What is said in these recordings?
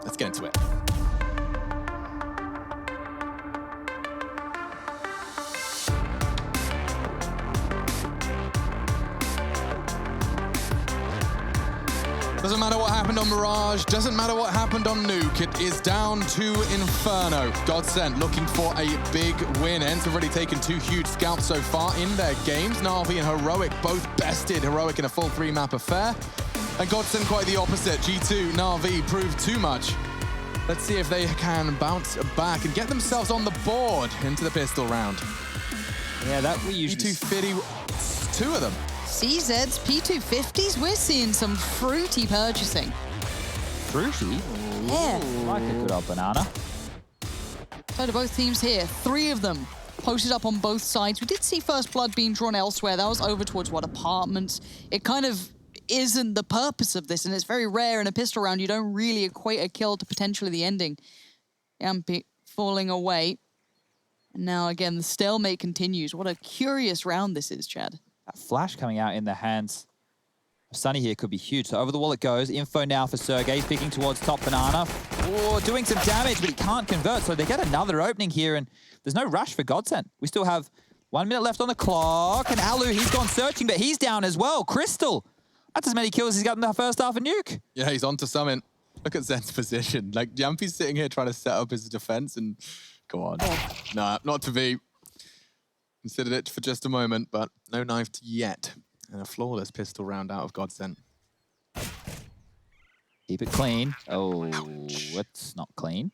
Let's get into it. Doesn't matter what happened on Mirage, doesn't matter what happened on Nuke, it is down to Inferno. GODSENT looking for a big win. ENCE have already taken 2 huge scalps so far in their games. Na'Vi and Heroic both bested. Heroic in a full 3-map affair. And GODSENT quite the opposite. G2, Na'Vi proved too much. Let's see if they can bounce back and get themselves on the board into the pistol round. Yeah, that we usually... P250, 2 of them. CZ's P250s, we're seeing some fruity purchasing. Fruity? Yeah. Like a good old banana. So to both teams here, 3 of them posted up on both sides. We did see First Blood being drawn elsewhere. That was over towards, what, apartments? It kind of isn't the purpose of this, and it's very rare in a pistol round. You don't really equate a kill to potentially the ending. Yampi falling away. And now, again, the stalemate continues. What a curious round this is, Chad. That flash coming out in the hands of Sunny here could be huge. So over the wall it goes. Info now for Sergey. He's picking towards top banana. Oh, doing some damage, but he can't convert. So they get another opening here, and there's no rush for GODSENT. We still have 1 minute left on the clock. And Alu, he's gone searching, but he's down as well. Crystal, that's as many kills as he's got in the first half of Nuke. Yeah, he's on to something. Look at Zen's position. Like, Yampi's sitting here trying to set up his defense, and go on. Nah, not to be. Considered it for just a moment, but no knifed yet. And a flawless pistol round out of GODSENT. Keep it clean. Oh, it's not clean.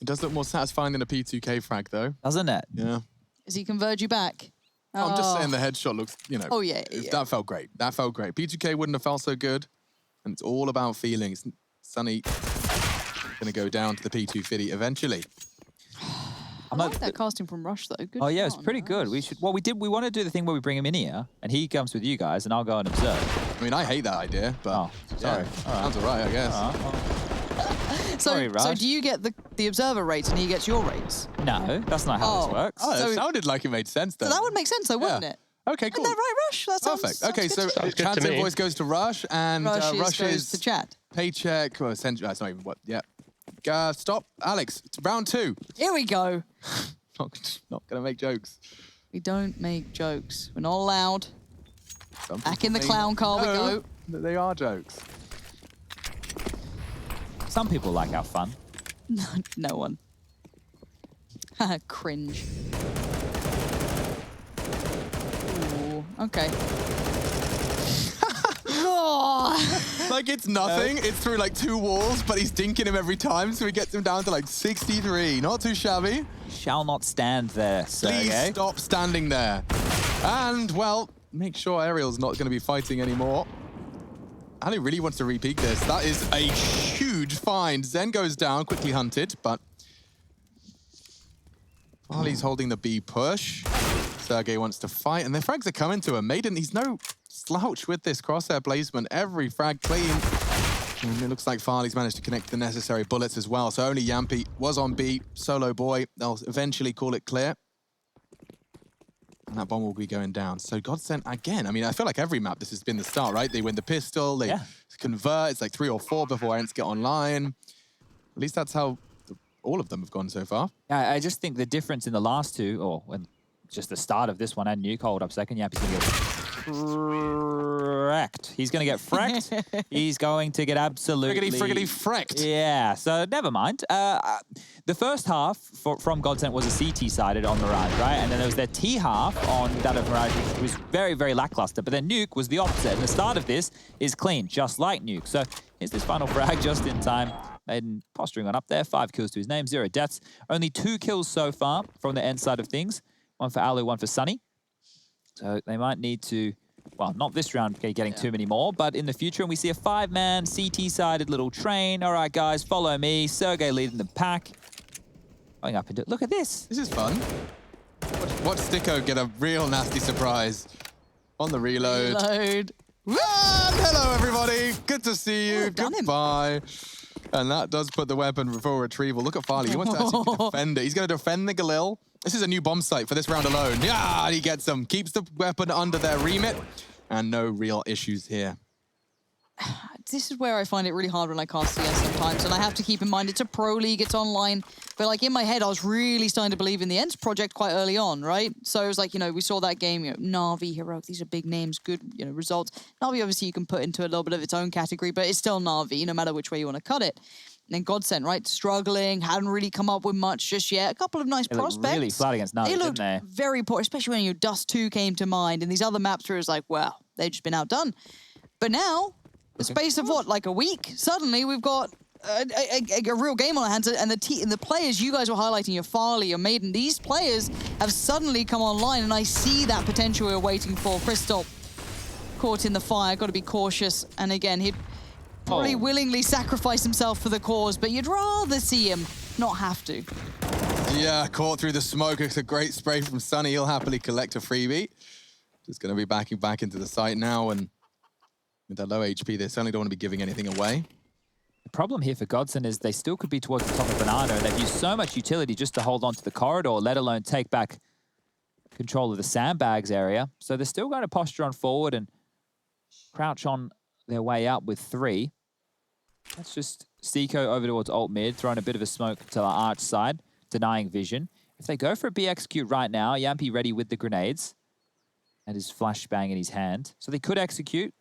It does look more satisfying than a P2K frag, though. Doesn't it? Yeah. Does he converge you back? I'm just saying the headshot looks, you know. Oh, yeah. That felt great. That felt great. P2K wouldn't have felt so good. And it's all about feelings. Sunny going to go down to the P250 eventually. I like that casting from Rush, though. Good oh, yeah, it's shot, pretty good. We should. Well, we want to do the thing where we bring him in here, and he comes with you guys, and I'll go and observe. I mean, I hate that idea, but oh, sorry. Yeah, sounds all right, I guess. So do you get the observer rates and he gets your rates? No, that's not how this works. Oh, that sounded like it made sense, though. So that would make sense, though, wouldn't it? Okay, cool. Isn't that right, Rush? That sounds perfect. Sounds Okay, so Chad's invoice goes to Rush, and Rush goes to Chad. Paycheck. Well, essentially, that's not even what. Yeah. Stop, Alex. It's round 2. Here we go. Not gonna make jokes. We don't make jokes. We're not allowed. Back in the clown car we go. They are jokes. Some people like our fun. No one. Cringe. Ooh, okay. Like it's nothing. It's through like 2 walls, but he's dinking him every time, so he gets him down to like 63. Not too shabby. Shall not stand there, Sergey. Please stop standing there. And, well, make sure Ariel's not going to be fighting anymore. Ali really wants to re-peek this. That is a huge find. Zen goes down, quickly hunted, but Farley's holding the B push. Sergey wants to fight, and the frags are coming to him. Maiden, he's no slouch with this crosshair placement. Every frag clean. And it looks like Farley's managed to connect the necessary bullets as well. So only Yampi was on B, solo boy. They'll eventually call it clear. And that bomb will be going down. So GODSENT again. I mean, I feel like every map this has been the start, right? They win the pistol, they convert. It's like 3 or 4 before ENCE get online. At least that's how all of them have gone so far. Yeah, I just think the difference in the last 2, or when just the start of this one and Nuke hold up second, Yampi's going to get wrecked. He's going to get frecked. He's going to get absolutely... Friggity frecked. Yeah, so never mind. The first half from GODSENT was a CT-sided on Mirage, right? And then there was their T half on that of Mirage, which was very, very lackluster. But then Nuke was the opposite. And the start of this is clean, just like Nuke. So here's this final frag just in time. Maiden posturing on up there. 5 kills to his name, 0 deaths. Only 2 kills so far from the ENCE side of things. 1 for Alu, 1 for Sunny. So they might need to, well, not this round getting too many more, but in the future, and we see a 5-man CT-sided little train. All right, guys, follow me. Sergey leading the pack. Going up into, look at this. This is fun. Watch Sticko get a real nasty surprise on the reload. And hello, everybody. Good to see you. Goodbye. And that does put the weapon for retrieval. Look at Farley. He wants to actually defend it. He's going to defend the Galil. This is a new bomb site for this round alone. Yeah, he gets them. Keeps the weapon under their remit. And no real issues here. this is where I find it really hard when I cast CS sometimes, and I have to keep in mind it's a pro league, it's online, but like in my head, I was really starting to believe in the ENCE project quite early on, right? So it was like, you know, we saw that game, you know, Na'Vi, Heroic, these are big names, good, you know, results. Na'Vi obviously you can put into a little bit of its own category, but it's still Na'Vi, no matter which way you want to cut it. And then GODSENT, right? Struggling, hadn't really come up with much just yet. A couple of nice prospects. Really flat against Na'Vi, they looked didn't they? very poor, especially when your Dust 2 came to mind, and these other maps where it was like, well, they've just been outdone. But now, the space of what, like a week, suddenly we've got a real game on our hands, and the players you guys were highlighting, your Farley, your Maiden, these players have suddenly come online, and I see that potential we're waiting for. Crystal caught in the fire, got to be cautious, and again, he'd probably willingly sacrifice himself for the cause, but you'd rather see him not have to. Yeah, caught through the smoke. It's a great spray from Sunny. He'll happily collect a freebie. Just going to be backing back into the site now, and with that low HP, they certainly don't want to be giving anything away. The problem here for GODSENT is they still could be towards the top of Banana, and they've used so much utility just to hold on to the corridor, let alone take back control of the sandbags area. So they're still going to posture on forward and crouch on their way up with 3. That's just Seiko over towards alt mid, throwing a bit of a smoke to the arch side, denying vision. If they go for a B execute right now, Yampi ready with the grenades and his flashbang in his hand. So they could execute.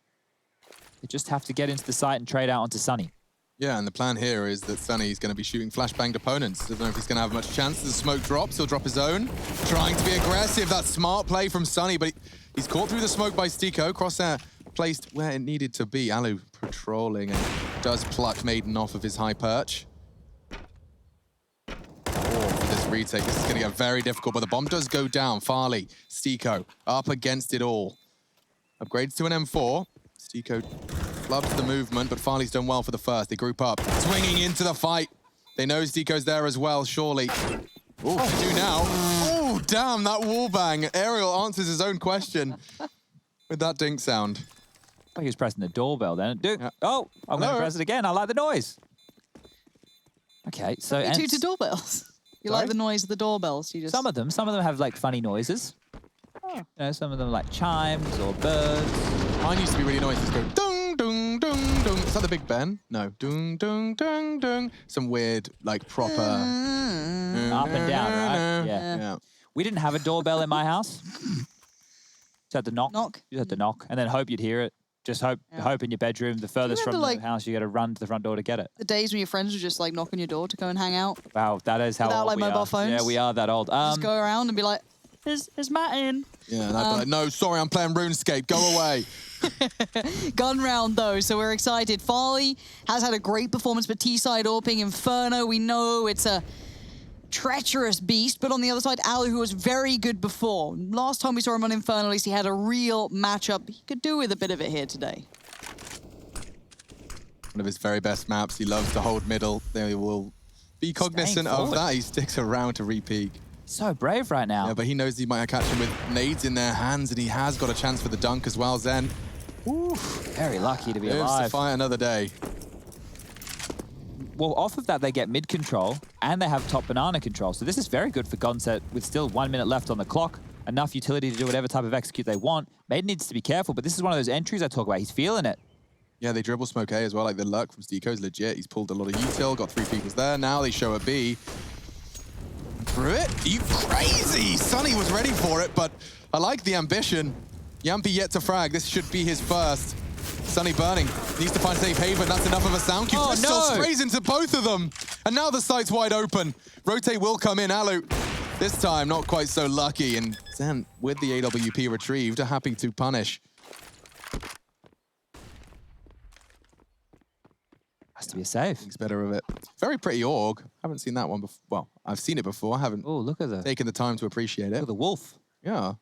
They just have to get into the site and trade out onto Sunny. Yeah, and the plan here is that Sunny's going to be shooting flashbanged opponents. Doesn't know if he's going to have much chance. The smoke drops, he'll drop his own. Trying to be aggressive, that's smart play from Sunny, but he's caught through the smoke by Seiko. Crosshair placed where it needed to be. Alu patrolling and does pluck Maiden off of his high perch. This retake, this is going to get very difficult, but the bomb does go down. Farley, Seiko, up against it all. Upgrades to an M4. Seiko loves the movement, but Farley's done well for the first. They group up, swinging into the fight. They know Seiko's there as well, surely. Ooh, do now. Oh, damn, that wallbang. Ariel answers his own question with that dink sound. I think he was pressing the doorbell then. Yeah. Oh, I'm going to press it again. I like the noise. Okay, so... You toot doorbells. You like the noise of the doorbells? You just... Some of them have like funny noises. Oh. You know, some of them like chimes or birds. Mine used to be really noisy. Just go dung, dung, dung, dung. Is that the Big Ben? No. Dung, dung, dung, dung. Some weird, like, proper... Up and down, right? Yeah. We didn't have a doorbell in my house. Just had to knock. You just had to knock and then hope you'd hear it. Just hope in your bedroom, the furthest from the house, you got to run to the front door to get it. The days when your friends would just like knock on your door to go and hang out. Wow, that is how without old like we mobile are. phones. Yeah, we are that old. Just go around and be like, is Matt in? Yeah, and I'd be like, no, sorry, I'm playing RuneScape, go away. Gun round though, so we're excited. Farley has had a great performance, but T-side AWPing Inferno, we know it's a treacherous beast, but on the other side, Alu, who was very good before. Last time we saw him on Inferno, at least he had a real matchup. He could do with a bit of it here today. One of his very best maps. He loves to hold middle. They will be cognizant of that. He sticks around to re-peek. So brave right now. Yeah, but he knows he might catch him with nades in their hands, and he has got a chance for the dunk as well, Zen. Ooh, very lucky to be Lives alive. to fight another day. Well, off of that, they get mid control, and they have top banana control. So this is very good for GODSENT with still 1 minute left on the clock. Enough utility to do whatever type of execute they want. Maiden needs to be careful, but this is one of those entries I talk about. He's feeling it. Yeah, they dribble smoke A as well. Like, the luck from Seiko is legit. He's pulled a lot of util, got 3 peoples there. Now they show a B. Through it? You crazy! Sunny was ready for it, but I like the ambition. Yampi yet to frag. This should be his first. Sunny burning. Needs to find safe haven. That's enough of a sound cue. Oh, Crystal no. sprays into both of them. And now the site's wide open. Rotate will come in. Alu, this time, not quite so lucky. And Zen, with the AWP retrieved, are happy to punish. Has to be a save. Thinks better of it. Very pretty org. Haven't seen that one before. Well, I've seen it before. I haven't taken the time to appreciate it. Look at the wolf. Yeah.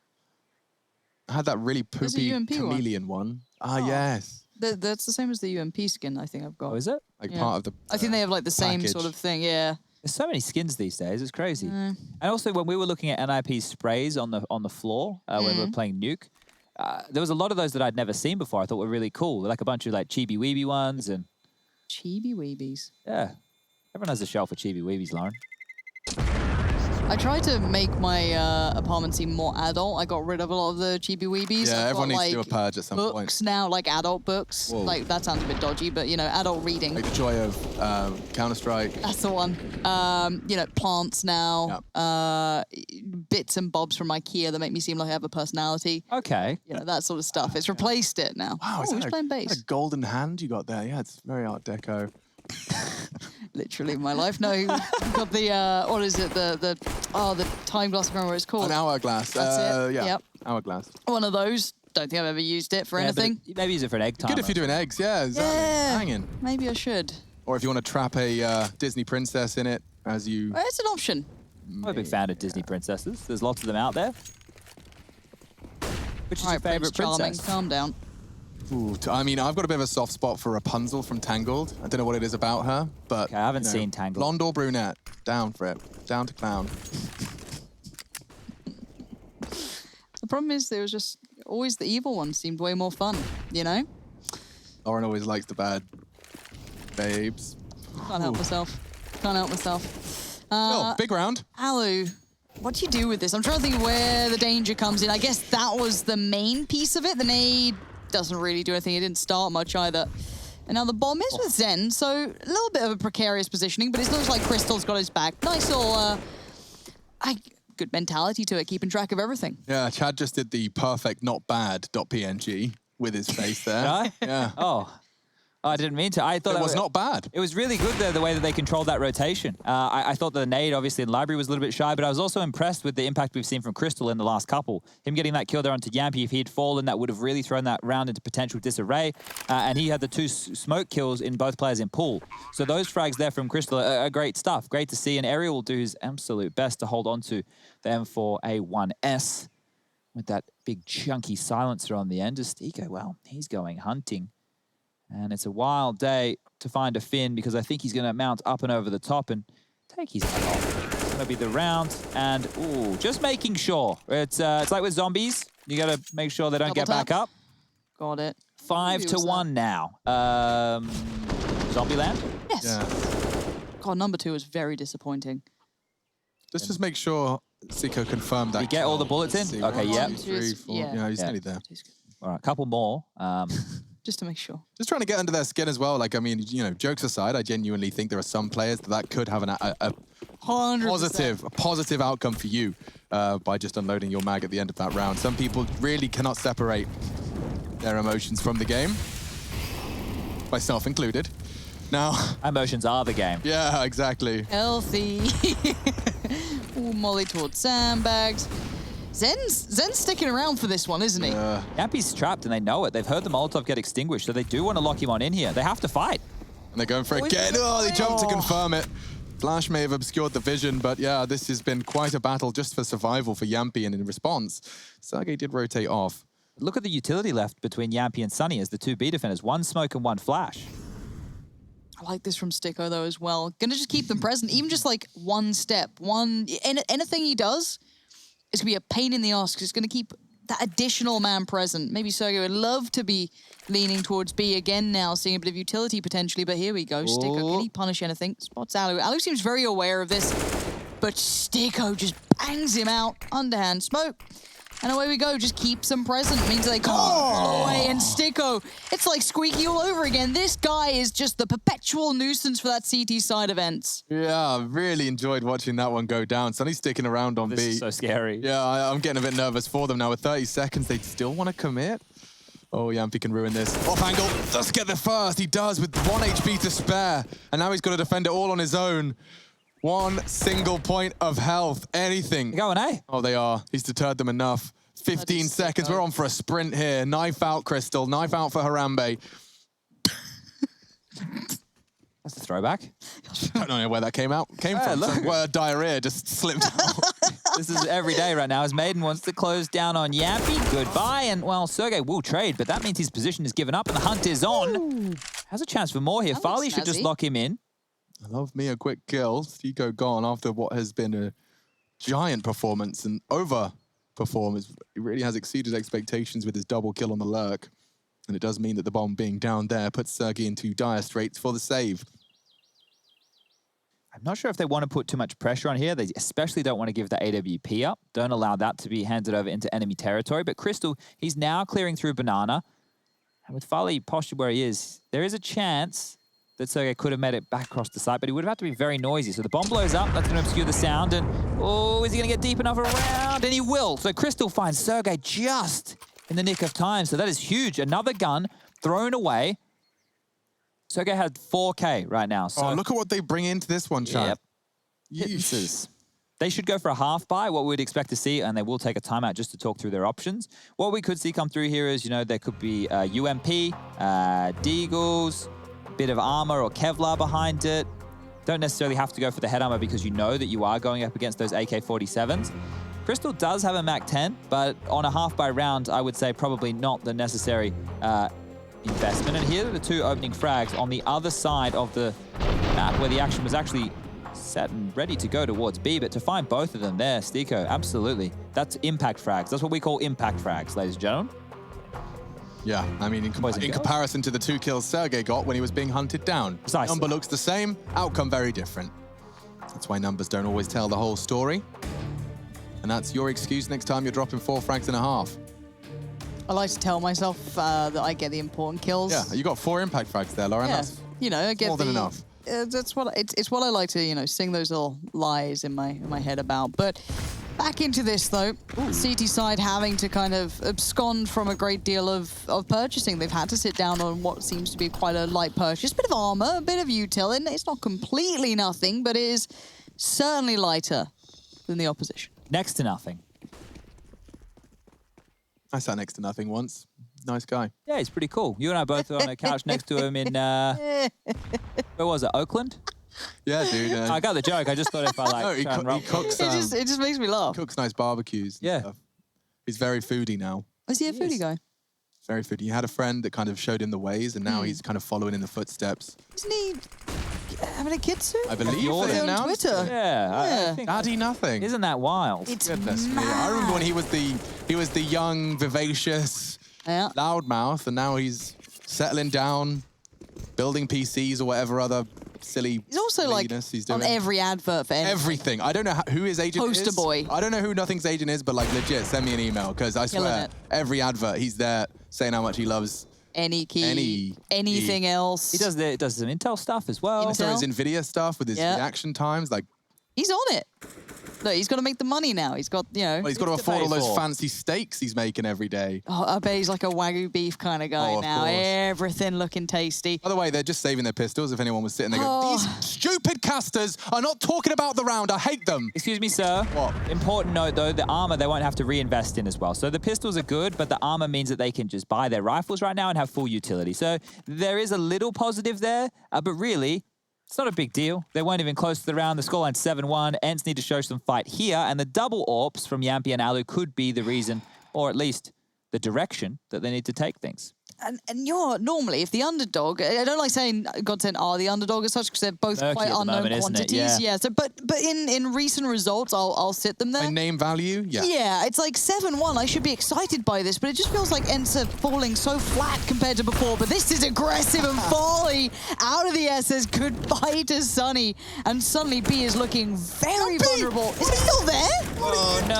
I had that really poopy chameleon one. Ah, yes. That's the same as the UMP skin I think I've got. Oh, is it? Like part of the I think they have like the same package. sort of thing, yeah. There's so many skins these days. It's crazy. And also, when we were looking at NIP sprays on the floor when we were playing Nuke, there was a lot of those that I'd never seen before. I thought were really cool. Like a bunch of like chibi weeby ones and Chibi weebies. yeah. Everyone has a shelf for chibi weebies, Lauren. I tried to make my apartment seem more adult. I got rid of a lot of the chibi-weebies. Yeah, I've everyone got, needs to do a like, purge at some books point. now, like adult books. Whoa. Like, that sounds a bit dodgy, but, you know, adult reading. Like the joy of Counter-Strike. That's the one. You know, plants now. Bits and bobs from IKEA that make me seem like I have a personality. Okay. You know, that sort of stuff. It's replaced it now. Wow, who's playing bass? a golden hand you got there? Yeah, it's very Art Deco. Literally my life. No, you've got the, what is it? The time glass, I can't remember what it's called. An hourglass. That's it. Yeah, Yep. hourglass. One of those. Don't think I've ever used it for Yeah, but anything. maybe use it for an egg timer. Good if you're doing eggs, yeah, exactly. Yeah. Hanging. Maybe I should. Or if you want to trap a Disney princess in it as you... Well, it's an option. I'm a big fan of Disney princesses. There's lots of them out there. Which is All your right, Prince favorite Charming, princess? calm down. Ooh, I mean, I've got a bit of a soft spot for Rapunzel from Tangled. I don't know what it is about her, but... Okay, I haven't you know, seen Tangled. Blonde or brunette, down for it. Down to clown. The problem is there was just always the evil one seemed way more fun, you know? Lauren always likes the bad babes. Can't help myself. Can't help myself. Oh, big round. Alu, what do you do with this? I'm trying to think where the danger comes in. I guess that was the main piece of it. The nade doesn't really do anything. It didn't start much either. And now the bomb is with Zen, so a little bit of a precarious positioning, but it looks like Crystal's got his back. Nice little, good mentality to it, keeping track of everything. Yeah, Chad just did the perfect not bad .png with his face there. Did I? Yeah. Oh, I didn't mean to. I thought It was not bad. It was really good the way that they controlled that rotation. I thought the nade, obviously, in library was a little bit shy, but I was also impressed with the impact we've seen from Crystal in the last couple. Him getting that kill there onto Yampy, if he had fallen, that would have really thrown that round into potential disarray. And he had the two smoke kills in both players in pool. So those frags there from Crystal are great stuff. Great to see. And Ariel will do his absolute best to hold on to the M4A1S with that big chunky silencer on the end. Stico, well, he's going hunting. And it's a wild day to find a Finn because I think he's going to mount up and over the top and take his head off. It's going to be the round. And, ooh, just making sure. It's like with zombies. You got to make sure they don't get back up. Got it. 5-1 now. Zombieland? Yes. Yeah. God, number 2 was very disappointing. Let's just make sure Siko confirmed that. You get all the bullets in? See, Okay, 1, yep. 2, 3, 4. Yeah, he's nearly there. All right, a couple more. Just to make sure. Just trying to get under their skin as well. Like, I mean, you know, jokes aside, I genuinely think there are some players that could have a 100%. positive outcome for you by just unloading your mag at the end of that round. Some people really cannot separate their emotions from the game, myself included. Now, Emotions are the game. yeah, exactly. Healthy. Ooh, Molly towards sandbags. Zen's sticking around for this one, isn't he? Yampy's trapped and they know it. They've heard the Molotov get extinguished, so they do want to lock him on in here. They have to fight. And they're going for it again. Oh, they jumped to confirm it. Flash may have obscured the vision, but yeah, this has been quite a battle just for survival for Yampy, and in response, Sergey did rotate off. Look at the utility left between Yampy and Sunny as the two B defenders. One smoke and one flash. I like this from Sticko, though, as well. Gonna just keep them present, even just like one step. Anything he does is gonna be a pain in the ass because it's gonna keep that additional man present. Maybe Sergey would love to be leaning towards B again now, seeing a bit of utility potentially, but here we go. Sticko, can he punish anything? Spots Alu. Alu seems very aware of this, but Sticko just bangs him out. Underhand smoke. And away we go, just keeps them present. Means they can't pull away. And Sticko, it's like Squeaky all over again. This guy is just the perpetual nuisance for that CT side events. Yeah, really enjoyed watching that one go down. Sunny's sticking around on B. This is so scary. Yeah, I'm getting a bit nervous for them now. With 30 seconds, they still want to commit. Oh, Yampy can ruin this. Off angle, does get there first. He does with 1 HP to spare. And now he's got to defend it all on his own. 1 single point of health. Anything. They're going, eh? Oh, they are. He's deterred them enough. 15 seconds. We're on for a sprint here. Knife out, Crystal. Knife out for Harambe. That's a throwback. I don't know where that came from. Look. Some word diarrhea just slipped out. This is every day right now as Maiden wants to close down on Yampy. Goodbye. And, well, Sergey will trade, but that means his position is given up and the hunt is on. Ooh. Has a chance for more here. That Farley looks should just snazzy. lock him in. I love me a quick kill. Stico gone after what has been a giant performance and over-performance. He really has exceeded expectations with his double kill on the lurk. And it does mean that the bomb being down there puts Sergey into dire straits for the save. I'm not sure if they want to put too much pressure on here. They especially don't want to give the AWP up. Don't allow that to be handed over into enemy territory. But Crystal, he's now clearing through Banana. And with Farley postured where he is, there is a chance that Sergey could have made it back across the site, but he would have had to be very noisy. So the bomb blows up, that's going to obscure the sound, and oh, is he going to get deep enough around? And he will. So Crystal finds Sergey just in the nick of time. So that is huge. Another gun thrown away. Sergey had 4K right now. So look at what they bring into this one, Chad. Yep. Pittances. They should go for a half buy, what we'd expect to see, and they will take a timeout just to talk through their options. What we could see come through here is, you know, there could be UMP, Deagles, bit of armor or Kevlar behind it. Don't necessarily have to go for the head armor because you know that you are going up against those AK-47s. Crystal does have a MAC-10, but on a half buy round, I would say probably not the necessary investment. And here are the two opening frags on the other side of the map where the action was actually set and ready to go towards B, but to find both of them there, Stiko, absolutely. That's impact frags. That's what we call impact frags, ladies and gentlemen. Yeah, I mean, in comparison to the 2 kills Sergey got when he was being hunted down. Precisely. Number looks the same, outcome very different. That's why numbers don't always tell the whole story. And that's your excuse next time you're dropping 4 frags and a half. I like to tell myself that I get the important kills. Yeah, you got 4 impact frags there, Lauren. Yeah, That's you know, I get more than enough. That's what it's what I like to, you know, sing those little lies in my head about. But back into this though, CT side having to kind of abscond from a great deal of purchasing. They've had to sit down on what seems to be quite a light purchase, bit of armor, a bit of util, and it's not completely nothing, but it is certainly lighter than the opposition. Next to nothing. I sat next to nothing once. Nice guy. Yeah, he's pretty cool. You and I both were on a couch next to him in, where was it, Oakland? Yeah, dude. I got the joke. I just thought if I like he cooks. It just makes me laugh. Cooks nice barbecues. And stuff. He's very foodie now. Is he a foodie guy? Very foodie. He had a friend that kind of showed him the ways, and now he's kind of following in the footsteps. Isn't he having a kid soon? I believe You're they on announced Twitter. it. Yeah. I think Daddy nothing. Isn't that wild? It's Goodness me. mad. I remember when he was the young, vivacious loudmouth, and now he's settling down, building PCs or whatever other silly He's also like he's doing. on every advert for anything. Everything. I don't know who his agent is. Poster boy. I don't know who Nothing's agent is, but like legit, send me an email because I Killing swear it. every advert he's there saying how much he loves Any key, anything else. He does some Intel stuff as well. Intel. also his Nvidia stuff with his reaction times. Like He's on it. Look, he's got to make the money now. He's got, you know. well, he's got to to afford pay all those for. fancy steaks he's making every day. Oh, I bet he's like a Wagyu beef kind of guy Oh, of now. course. Everything looking tasty. By the way, they're just saving their pistols. If anyone was sitting there going, Oh. these stupid casters are not talking about the round. I hate them. Excuse me, sir. What? Important note, though, the armor they won't have to reinvest in as well. So the pistols are good, but the armor means that they can just buy their rifles right now and have full utility. So there is a little positive there, but really, it's not a big deal. They weren't even close to the round. The scoreline's 7-1. ENCE need to show some fight here, and the double AWPs from Yampi and Alu could be the reason, or at least the direction that they need to take things. And you're normally, if the underdog, I don't like saying GODSENT are the underdog as such because they're both Murky quite at the unknown moment, isn't it? quantities. Yeah. So, but in recent results, I'll sit them there. By name value, yeah. Yeah, it's like 7-1. I should be excited by this, but it just feels like ENCE are falling so flat compared to before. But this is aggressive and Farley out of the S says goodbye to Sunny. And suddenly B is looking very vulnerable. Is he still there? Oh, no.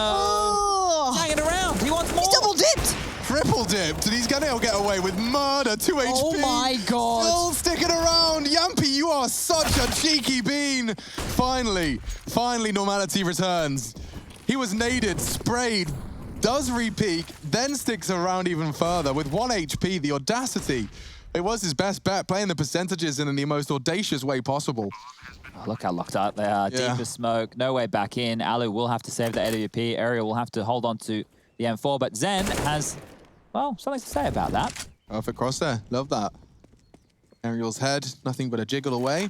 Oh, Hanging around. He wants more. he's double dipped. Triple dipped, and he's gonna get away with murder. 2 HP. Oh my God. Still sticking around. Yampi, you are such a cheeky bean. Finally, normality returns. He was naded, sprayed, does re-peek, then sticks around even further with 1 HP. The audacity. It was his best bet, playing the percentages in the most audacious way possible. Oh, look how locked up they are. Yeah. Deep as smoke. No way back in. Alu will have to save the AWP. Ariel will have to hold on to the M4, but Zen has, well, something to say about that. Perfect crosshair. Love that. Ariel's head, nothing but a jiggle away.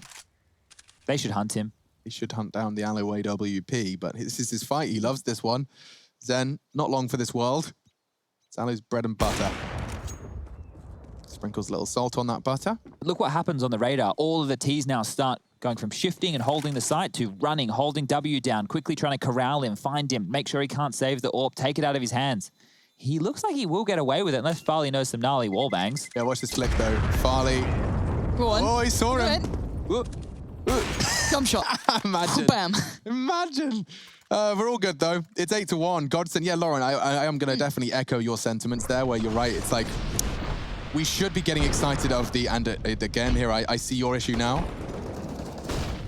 They should hunt him. He should hunt down the Alu AWP, but this is his fight. He loves this one. Zen, not long for this world. It's Alu's bread and butter. Sprinkles a little salt on that butter. Look what happens on the radar. All of the T's now start going from shifting and holding the site to running, holding W down, quickly trying to corral him, find him, make sure he can't save the AWP, take it out of his hands. He looks like he will get away with it unless Farley knows some gnarly wall bangs. Yeah, watch this flick though. Farley. Go on. Oh, he saw him. Go Whoop. Jump shot. Imagine. Bam. Imagine. We're all good, though. It's 8-1. GODSENT, yeah, Lauren, I am going to definitely echo your sentiments there, where you're right. It's like, we should be getting excited of the, and again, here, I see your issue now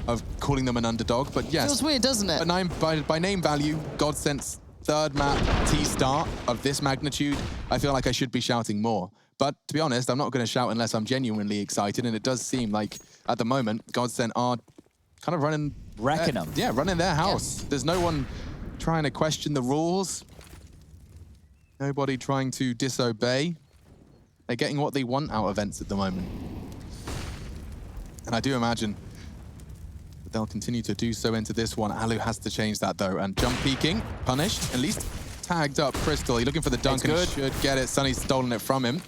of calling them an underdog, but yes. Feels weird, doesn't it? By name value, GODSENT's third map T-start of this magnitude, I feel like I should be shouting more. But to be honest, I'm not going to shout unless I'm genuinely excited, and it does seem like, at the moment, GODSENT are kind of running... Wrecking them. Yeah, running their house. Yes. There's no one trying to question the rules. Nobody trying to disobey. They're getting what they want out of ENCE at the moment. And I do imagine that they'll continue to do so into this one. Alu has to change that, though. And jump peeking, punished, at least tagged up Crystal. He's looking for the dunk and should get it. Sunny's stolen it from him.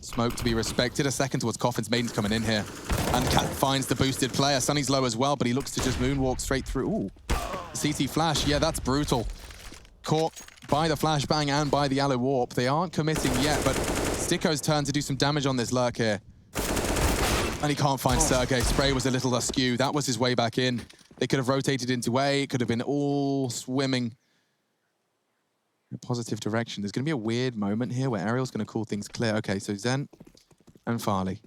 Smoke to be respected. A second towards Coffin's. Maiden's coming in here. And Cat finds the boosted player. Sunny's low as well, but he looks to just moonwalk straight through. Ooh. CT flash. Yeah, that's brutal. Caught by the flashbang and by the Alu warp. They aren't committing yet, but Sticko's turn to do some damage on this lurk here. And he can't find Sergey. Spray was a little askew. That was his way back in. They could have rotated into A. It could have been all swimming in a positive direction. There's going to be a weird moment here where Ariel's going to call things clear. Okay, so Zen and Farley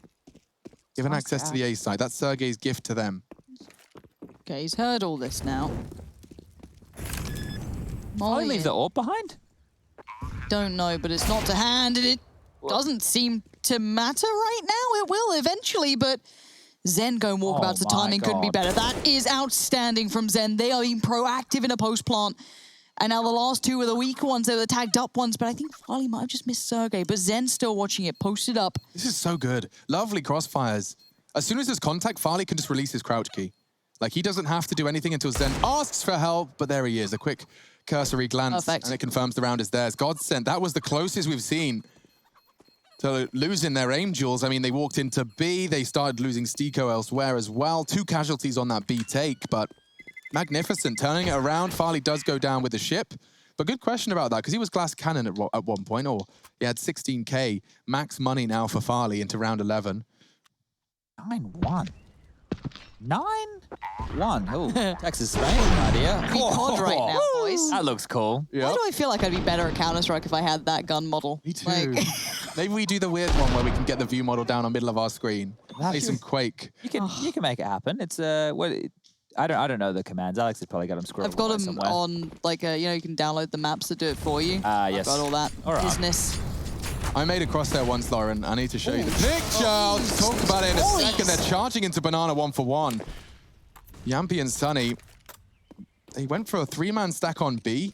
given access to the A side. That's Sergey's gift to them. Okay, he's heard all this now. Molly leave the AWP behind? Don't know, but it's not to hand, and it doesn't seem to matter right now. It will eventually, but Zen going walkabouts. The timing couldn't be better. That is outstanding from Zen. They are being proactive in a post plant. And now the last two were the weaker ones. They were the tagged up ones, but I think Farley might have just missed Sergey. But Zen's still watching it, posted up. This is so good. Lovely crossfires. As soon as there's contact, Farley can just release his crouch key. Like, he doesn't have to do anything until Zen asks for help, but there he is. A quick cursory glance, and it confirms the round is theirs. GODSENT, that was the closest we've seen to losing their aim duels. I mean, they walked into B, they started losing Stiko elsewhere as well. 2 casualties on that B take, but magnificent. Turning it around, Farley does go down with the ship. But good question about that, because he was glass cannon at one point, or he had 16K. Max money now for Farley into round 11. 9-1. 9-1. Oh, Texas Spain idea. Pod right now, boys. That looks cool. Why do I feel like I'd be better at Counter-Strike if I had that gun model? Me too. Maybe we do the weird one where we can get the view model down on middle of our screen. Play some Quake. You can make it happen. It's I don't know the commands. Alex has probably got them squirreled. I've got them somewhere. on you know, you can download the maps that do it for you. Yes. I've got all that business. I made a crosshair once, Lauren. I need to show you the picture. I'll talk about it in a second. They're charging into Banana 1-for-1. Yampy and Sunny, they went for a 3-man stack on B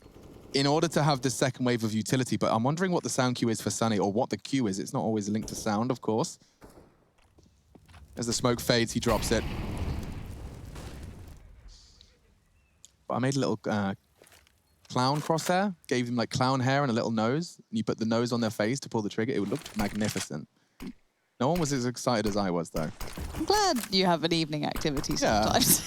in order to have the second wave of utility, but I'm wondering what the sound cue is for Sunny, or what the cue is. It's not always linked to sound, of course. As the smoke fades, he drops it. But I made a little clown crosshair, gave him like clown hair and a little nose, and you put the nose on their face to pull the trigger. It would look magnificent. No one was as excited as I was, though. I'm glad you have an evening activity sometimes.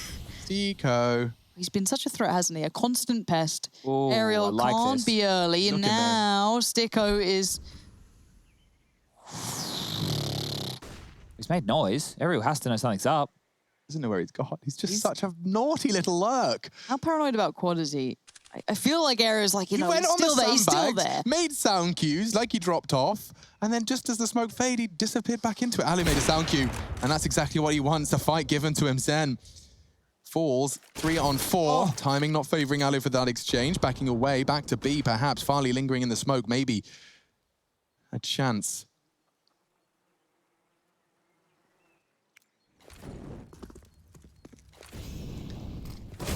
Stiko. He's been such a threat, hasn't he? A constant pest. Ooh, Ariel can't be early, and now Stiko is... He's made noise. Ariel has to know something's up. Doesn't know where he's got. He's just such a naughty little lurk. How paranoid about quad is he? I feel like Ariel's like, you know, he's still there. Made sound cues like he dropped off, and then just as the smoke faded, he disappeared back into it. Ali made a sound cue, and that's exactly what he wants, a fight given to him. Zen falls 3-on-4. Timing not favoring Ali for that exchange. Backing away, back to B, perhaps. Farley lingering in the smoke, maybe a chance.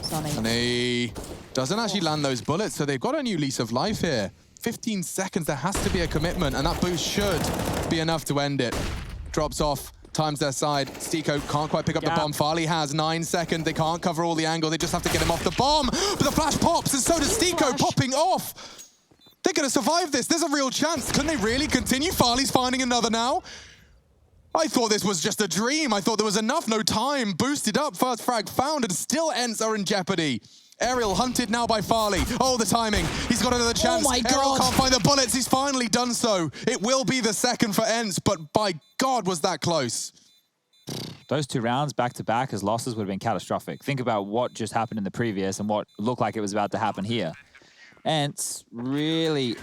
Sunny doesn't actually land those bullets, so they've got a new lease of life here. 15 seconds, there has to be a commitment, and that boost should be enough to end it. Drops off, times their side. Stiko can't quite pick up the bomb. Farley has 9 seconds. They can't cover all the angle. They just have to get him off the bomb. But the flash pops, and so does Stiko popping off. They're going to survive this. There's a real chance. Can they really continue? Farley's finding another now. I thought this was just a dream. I thought there was enough, no time. Boosted up, first frag found, and still ENCE are in jeopardy. Ariel hunted now by Farley. Oh, the timing. He's got another chance. Oh my God. Ariel can't find the bullets. He's finally done so. It will be the second for ENCE, but by God, was that close. Those 2 rounds back-to-back as losses would have been catastrophic. Think about what just happened in the previous and what looked like it was about to happen here. ENCE really,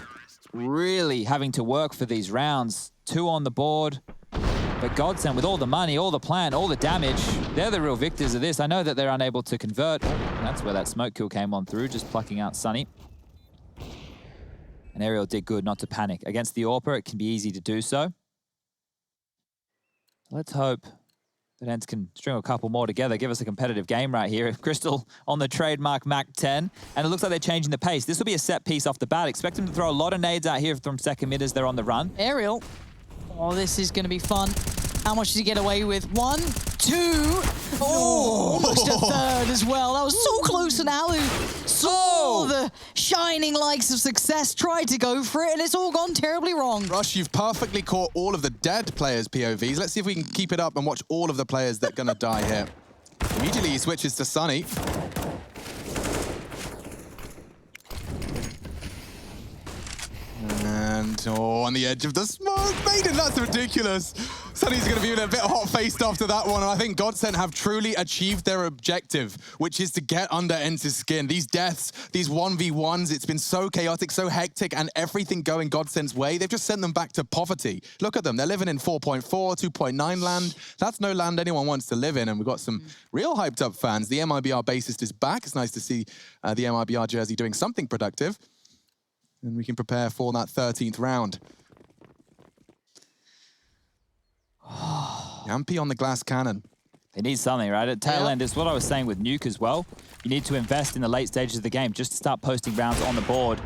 really having to work for these rounds. 2 on the board. But GODSENT, with all the money, all the plan, all the damage, they're the real victors of this. I know that they're unable to convert. That's where that smoke kill came on through, just plucking out Sunny. And Aerial did good not to panic. Against the AWPer, it can be easy to do so. Let's hope that ENCE can string a couple more together, give us a competitive game right here. Crystal on the trademark Mac 10, and it looks like they're changing the pace. This will be a set piece off the bat. Expect them to throw a lot of nades out here from second mid as they're on the run. Aerial. Oh, this is going to be fun. How much did he get away with? 1, 2. Oh, almost a third as well. That was so close, and Alu saw the shining lights of success, tried to go for it, and it's all gone terribly wrong. Rush, you've perfectly caught all of the dead players' POVs. Let's see if we can keep it up and watch all of the players that are going to die here. Immediately he switches to Sunny. And, on the edge of the smoke. Maiden, that's ridiculous. Sunny's going to be a bit hot-faced after that one. And I think GODSENT have truly achieved their objective, which is to get under ENCE's skin. These deaths, these 1v1s, it's been so chaotic, so hectic, and everything going GODSENT's way. They've just sent them back to poverty. Look at them. They're living in 4.4, 2.9 land. That's no land anyone wants to live in. And we've got some real hyped-up fans. The MIBR bassist is back. It's nice to see the MIBR jersey doing something productive. And we can prepare for that 13th round. Yampy on the glass cannon. They need something, right? At tail end, it's what I was saying with Nuke as well. You need to invest in the late stages of the game just to start posting rounds on the board.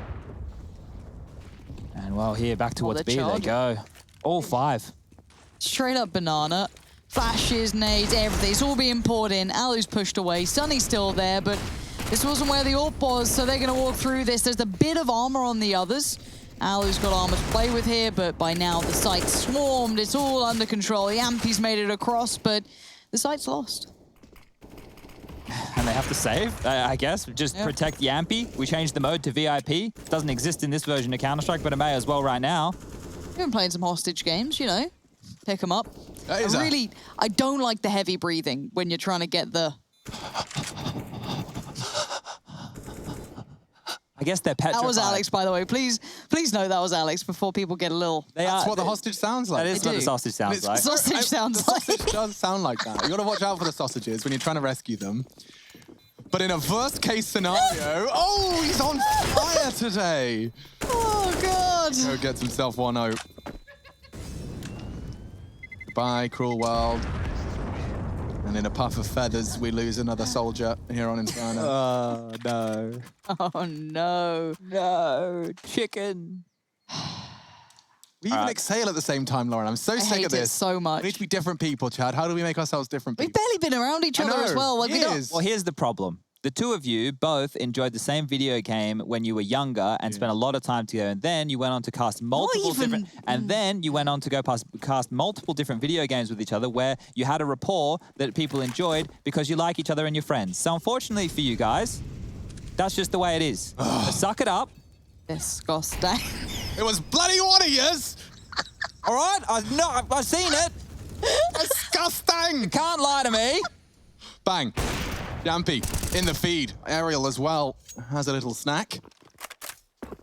And well, here, back towards B, they go. All 5. Straight up banana. Flashes, nades, everything. It's all being poured in. Alu's pushed away. Sunny's still there, but this wasn't where the AWP was, so they're going to walk through this. There's a bit of armor on the others. Alu's got armor to play with here, but by now the site's swarmed. It's all under control. Yampy's made it across, but the site's lost. And they have to save, I guess. Just protect Yampy. We changed the mode to VIP. Doesn't exist in this version of Counter-Strike, but it may as well right now. We've been playing some hostage games, you know. Pick them up. I don't like the heavy breathing when you're trying to get the... I guess they're petrified. That was Alex, by the way. Please know that was Alex before people get a little... That's what the hostage sounds like. That is what the sausage sounds like. Sausage sounds like. The sausage does sound like that. You got to watch out for the sausages when you're trying to rescue them. But in a worst-case scenario... Oh, he's on fire today! Oh, God! Go gets himself 1-0. Goodbye, cruel world. And in a puff of feathers, we lose another soldier here on Inferno. Oh, no. Oh, no. No. Chicken. We even exhale at the same time, Lauren. I'm so sick of this. I hate it so much. We need to be different people, Chad. How do we make ourselves different people? We've barely been around each other as well. Like, Well, here's the problem. The two of you both enjoyed the same video game when you were younger and spent a lot of time together, and then you went on to cast multiple different, and then you went on to go cast multiple different video games with each other where you had a rapport that people enjoyed because you like each other and you're friends. So unfortunately for you guys, that's just the way it is. So suck it up. Disgusting. It was bloody one of yours! All right, I've seen it. Disgusting! You can't lie to me. Bang. Yampy in the feed. Aerial as well has a little snack.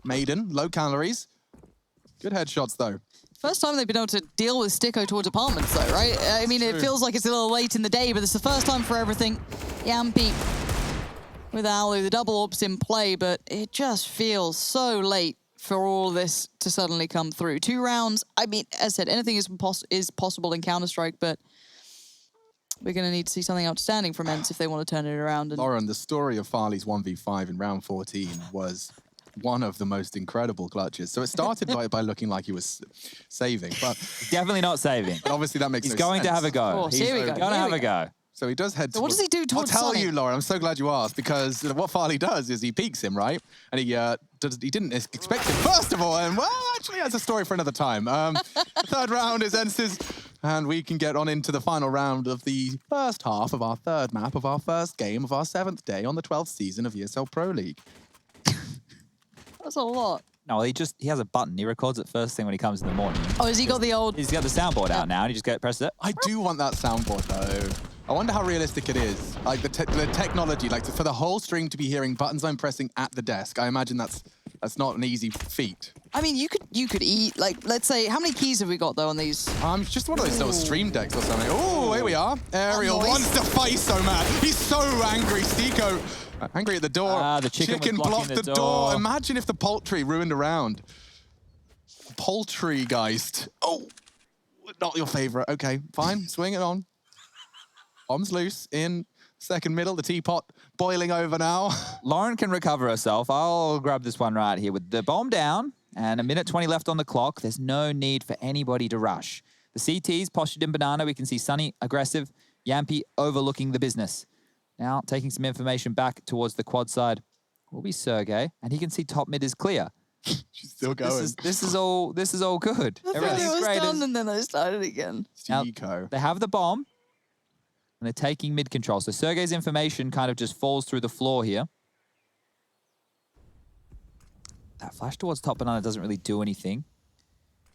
Maiden, low calories. Good headshots though. First time they've been able to deal with Sticko towards apartments though, right? I mean, it feels like it's a little late in the day, but it's the first time for everything. Yampy with Alu, the double orbs in play, but it just feels so late for all this to suddenly come through. 2 rounds, I mean, as I said, anything is possible in Counter-Strike, but we're going to need to see something outstanding from ENCE if they want to turn it around. And Lauren, the story of Farley's 1v5 in round 14 was one of the most incredible clutches. So it started by looking like he was saving, but definitely not saving. But obviously that makes He's no going sense. to have a go. Course, here we go. He's going to have a go. So he does head So what does he do towards I'll tell Sunny? you, Lauren, I'm so glad you asked, because what Farley does is he peeks him, right? And he didn't expect it, first of all, and well, actually, that's a story for another time. Third round is ENCE's, and we can get on into the final round of the first half of our third map of our first game of our 7th day on the 12th season of ESL Pro League. that's a lot. No, he has a button. He records it first thing when he comes in the morning. Oh, has he got the old... He's got the soundboard out now, and he just presses it. I do want that soundboard, though. I wonder how realistic it is. Like, the technology, like, for the whole string to be hearing buttons I'm pressing at the desk, I imagine that's not an easy feat. I mean, you could eat, like, let's say, how many keys have we got, though, on these? Just one of those little stream decks or something. Oh, here we are. Ariel nice. wants to fight so mad. He's so angry. Stiko, angry at the door. The chicken was blocked blocking the door. Imagine if the poultry ruined a round. Poultrygeist. Oh, not your favorite. Okay, fine. Swing it on. Bombs loose in second middle. The teapot boiling over now. Lauren can recover herself. I'll grab this one right here with the bomb down and a minute 20 left on the clock. There's no need for anybody to rush. The CT's postured in banana. We can see Sunny aggressive, Yampy overlooking the business. Now taking some information back towards the quad side will be Sergey, and he can see top mid is clear. She's still going. This is all good. Everything's great. And then I started again. Now, Stiko. they have the bomb. And they're taking mid control. So Sergey's information kind of just falls through the floor here. That flash towards top banana doesn't really do anything.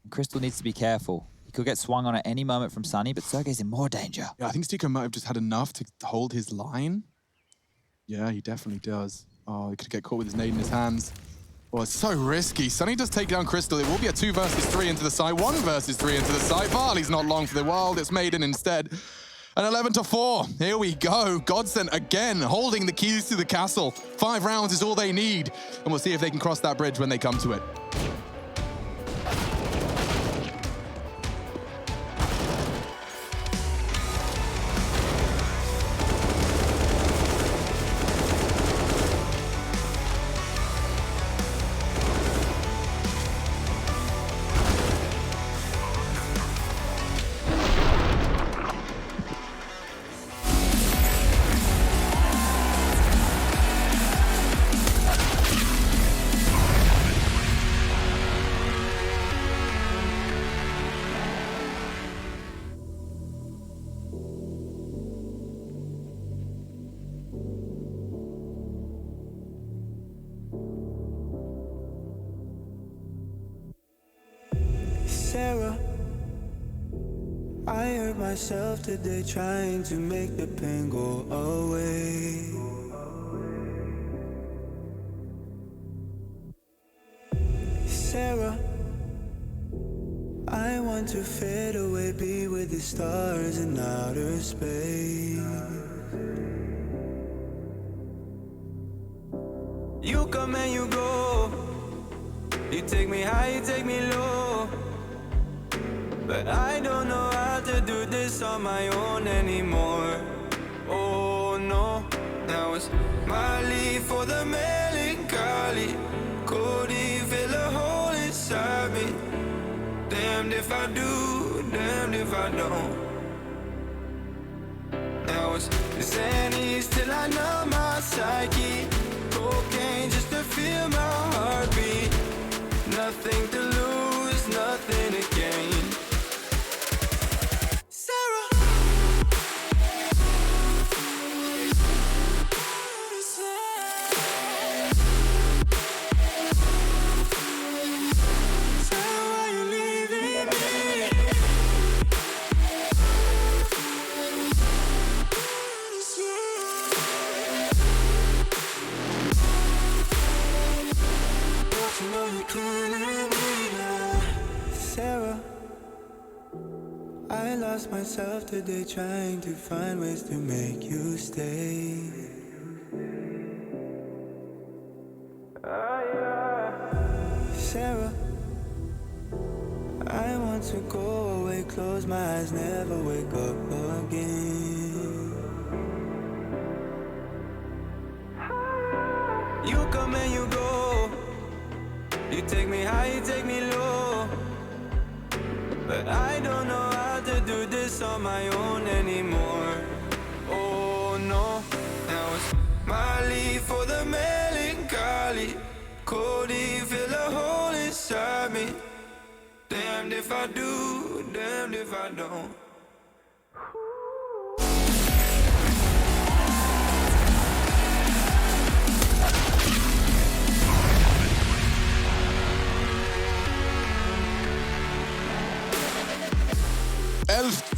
And Crystal needs to be careful. He could get swung on at any moment from Sunny, but Sergey's in more danger. Yeah, I think Stiko might have just had enough to hold his line. Yeah, he definitely does. Oh, he could get caught with his nade in his hands. Oh, it's so risky. Sunny does take down Crystal. It will be a 2 versus 3 into the side, 1 versus 3 into the side. Varley's not long for the world. It's Maiden instead. And 11-4. Here we go. GODSENT again holding the keys to the castle. 5 rounds is all they need. And we'll see if they can cross that bridge when they come to it. Sarah, I hurt myself today trying to make the pain go away. Sarah, I want to fade away, be with the stars in outer space. You come and you go, you take me high, you take me low. But I don't know how to do this on my own anymore. Oh no, now it's my leave for the melancholy. Cody fill a hole inside me. Damned if I do, damned if I don't. Now it's Xannies till I numb my psyche. Cocaine just to feel my heartbeat. Nothing to lose, nothing to gain. Sarah, I lost myself today trying to find ways to make you stay. Sarah, I want to go away, close my eyes, never wake up again. You come and you go, you take me high, you take me low. But I don't know how to do this on my own anymore. Oh no, now it's my leave for the melancholy. Cody fill a hole inside me. Damned if I do, damned if I don't.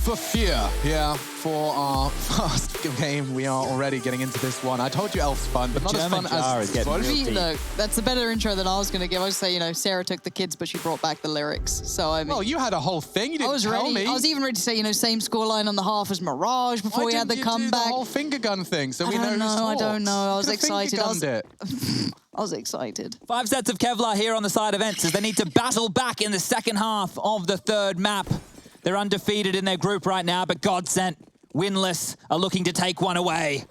for fear here for our first game. We are already getting into this one. I told you Elf's fun, but not as fun as Look, that's a better intro than I was going to give. I was say, Sarah took the kids, but she brought back the lyrics. So I mean, well, you had a whole thing. You didn't tell me. I was even ready to say, same scoreline on the half as Mirage before we had the comeback. Do the whole finger gun thing, so we know who's I don't know. I was excited. I was excited. 5 sets of Kevlar here on the side of ENCE as they need to battle back in the second half of the third map. They're undefeated in their group right now, but GODSENT, winless, are looking to take one away.